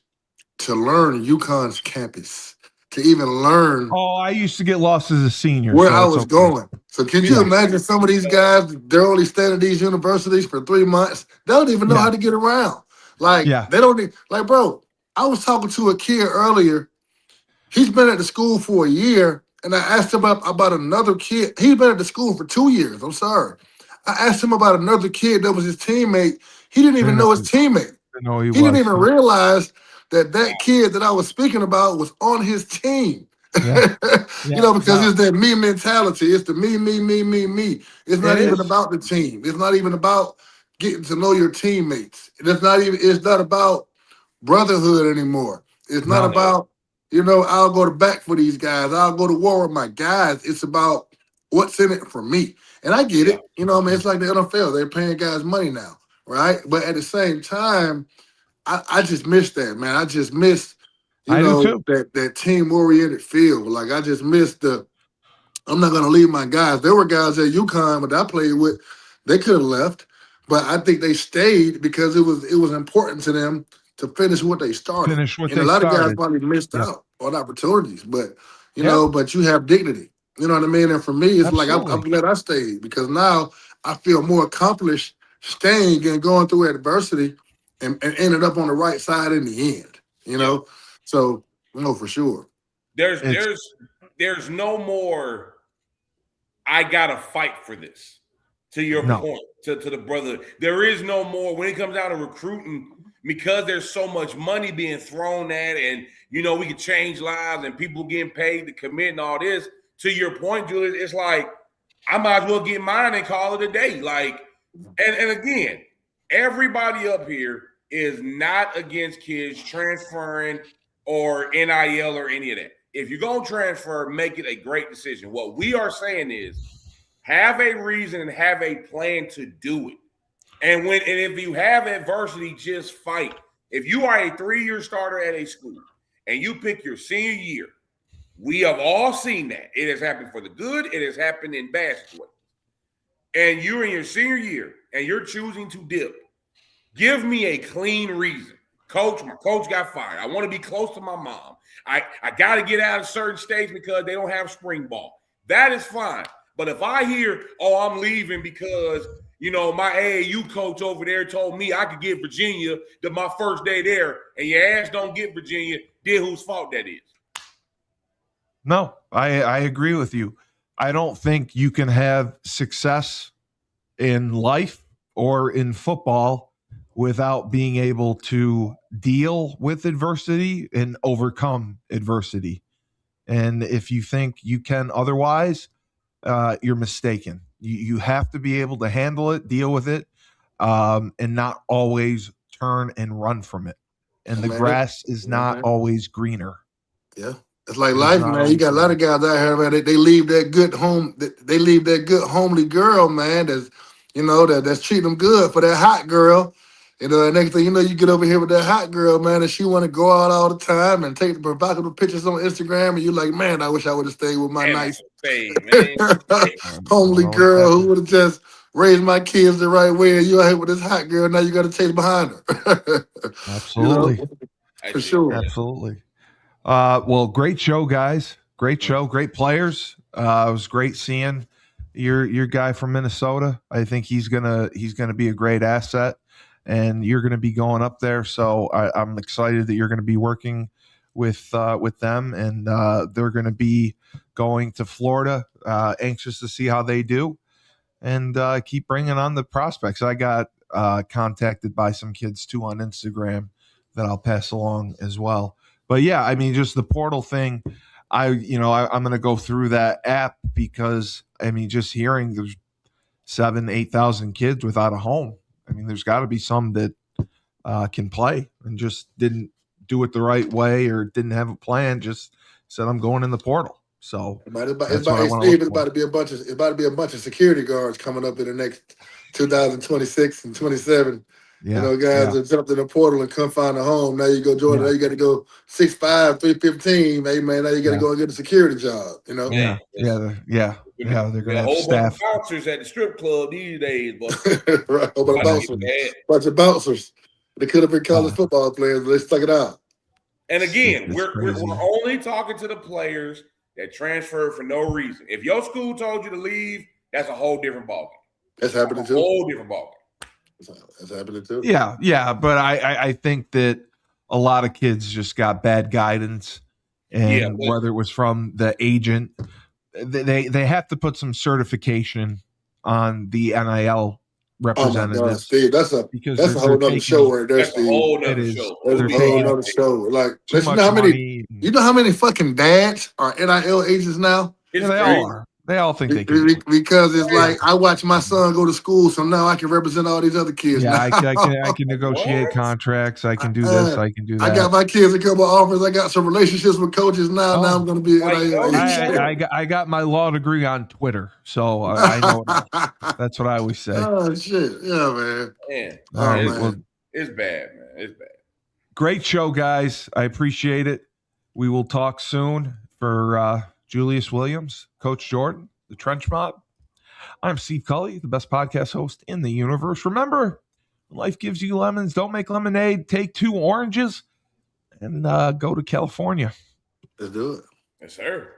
to learn UConn's campus, to even learn. Oh, I used to get lost as a senior. Where I was going. So can you imagine some of these guys, they're only staying at these universities for 3 months. They don't even know how to get around. Like, they don't need, like, bro, I was talking to a kid earlier. He's been at the school for a year, and I asked him about another kid. He's been at the school for 2 years. I'm sorry. I asked him about another kid that was his teammate. He didn't even know his teammate. He didn't even realize that kid that I was speaking about was on his team. Because it's that me mentality. It's the me. It's not even about the team. It's not even about getting to know your teammates. It's not about brotherhood anymore. It's not No. about, I'll go to bat for these guys. I'll go to war with my guys. It's about what's in it for me. And I get it. It's like the NFL. They're paying guys money now, right? But at the same time, I just miss that, man. I just miss, I do too. that team-oriented feel. Like, I just miss I'm not going to leave my guys. There were guys at UConn that I played with. They could have left, but I think they stayed because it was important to them to finish what they started. And a lot of guys probably missed out on opportunities, but but you have dignity. You know what I mean? And for me, it's like I'm glad I stayed because now I feel more accomplished staying and going through adversity and ended up on the right side in the end. So for sure. There's no more. I gotta fight for this. To your point, to the brother, there is no more when it comes down to recruiting because there's so much money being thrown at, and we can change lives and people getting paid to commit and all this. To your point, Julius, it's like I might as well get mine and call it a day. Like, and again, everybody up here is not against kids transferring or NIL or any of that. If you're going to transfer, make it a great decision. What we are saying is have a reason and have a plan to do it. And if you have adversity, just fight. If you are a 3-year starter at a school and you pick your senior year, we have all seen that. It has happened for the good. It has happened in bad situations. And you're in your senior year and you're choosing to dip. Give me a clean reason. Coach, my coach got fired. I want to be close to my mom. I got to get out of certain states because they don't have spring ball. That is fine. But if I hear, I'm leaving because, my AAU coach over there told me I could get Virginia to my first day there, and your ass don't get Virginia, then whose fault that is? No, I agree with you. I don't think you can have success in life or in football without being able to deal with adversity and overcome adversity. And if you think you can otherwise, you're mistaken. You have to be able to handle it, deal with it, and not always turn and run from it. And the grass is not always greener. Yeah. It's like life, man. You got a lot of guys out here, man. They leave that good home. They leave that good homely girl, man. That's treating them good for that hot girl. The next thing you know, you get over here with that hot girl, man, and she want to go out all the time and take the provocative pictures on Instagram, and you're like, man, I wish I would have stayed with my nice homely girl who would have just raised my kids the right way. And you out here with this hot girl, now you got to chase behind her. Absolutely. For sure. Absolutely. Well, great show, guys. Great show. Great players. It was great seeing your guy from Minnesota. I think he's gonna be a great asset. And you're going to be going up there, so I'm excited that you're going to be working with them, and they're going to be going to Florida. Anxious to see how they do, and keep bringing on the prospects. I got contacted by some kids too on Instagram that I'll pass along as well. But yeah, I mean, just the portal thing. I'm going to go through that app because just hearing there's 7,000-8,000 kids without a home. There's got to be some that can play and just didn't do it the right way or didn't have a plan. Just said, I'm going in the portal. So it's about to be a bunch of security guards coming up in the next 2026 and 27. Guys that jumped in the portal and come find a home. Now you go join. Now you got to go 6'5", 315. Hey man, now you got to go and get a security job. They're going to have staff. Bouncers at the strip club these days, right? Bunch of bouncers. They could have been college football players, but they stuck it out. And again, we're only talking to the players that transferred for no reason. If your school told you to leave, that's a whole different ballgame. That's happening too. A whole different ballgame. That's happening too. Yeah, but I think that a lot of kids just got bad guidance, and whether it was from the agent, they have to put some certification on the NIL representatives. Oh my God, Steve, that's a whole nother show right there, Steve. That's a whole nother show. Like, you know how many fucking dads are NIL agents now? They all are. They all think they can. Because it's like I watch my son go to school, so now I can represent all these other kids. Yeah, now. I can negotiate contracts. I can do this. I can do that. I got my kids a couple of offers. I got some relationships with coaches now. Now I'm going to be. I got my law degree on Twitter, so I know that's what I always say. Oh shit! Yeah, man. All right, man. well, it's bad, man. It's bad. Great show, guys. I appreciate it. We will talk soon. For Julius Williams, Coach Jordan, the Trench Mob, I'm Steve Cully, the best podcast host in the universe. Remember, when life gives you lemons, don't make lemonade. Take 2 oranges and go to California. Let's do it. Yes, sir.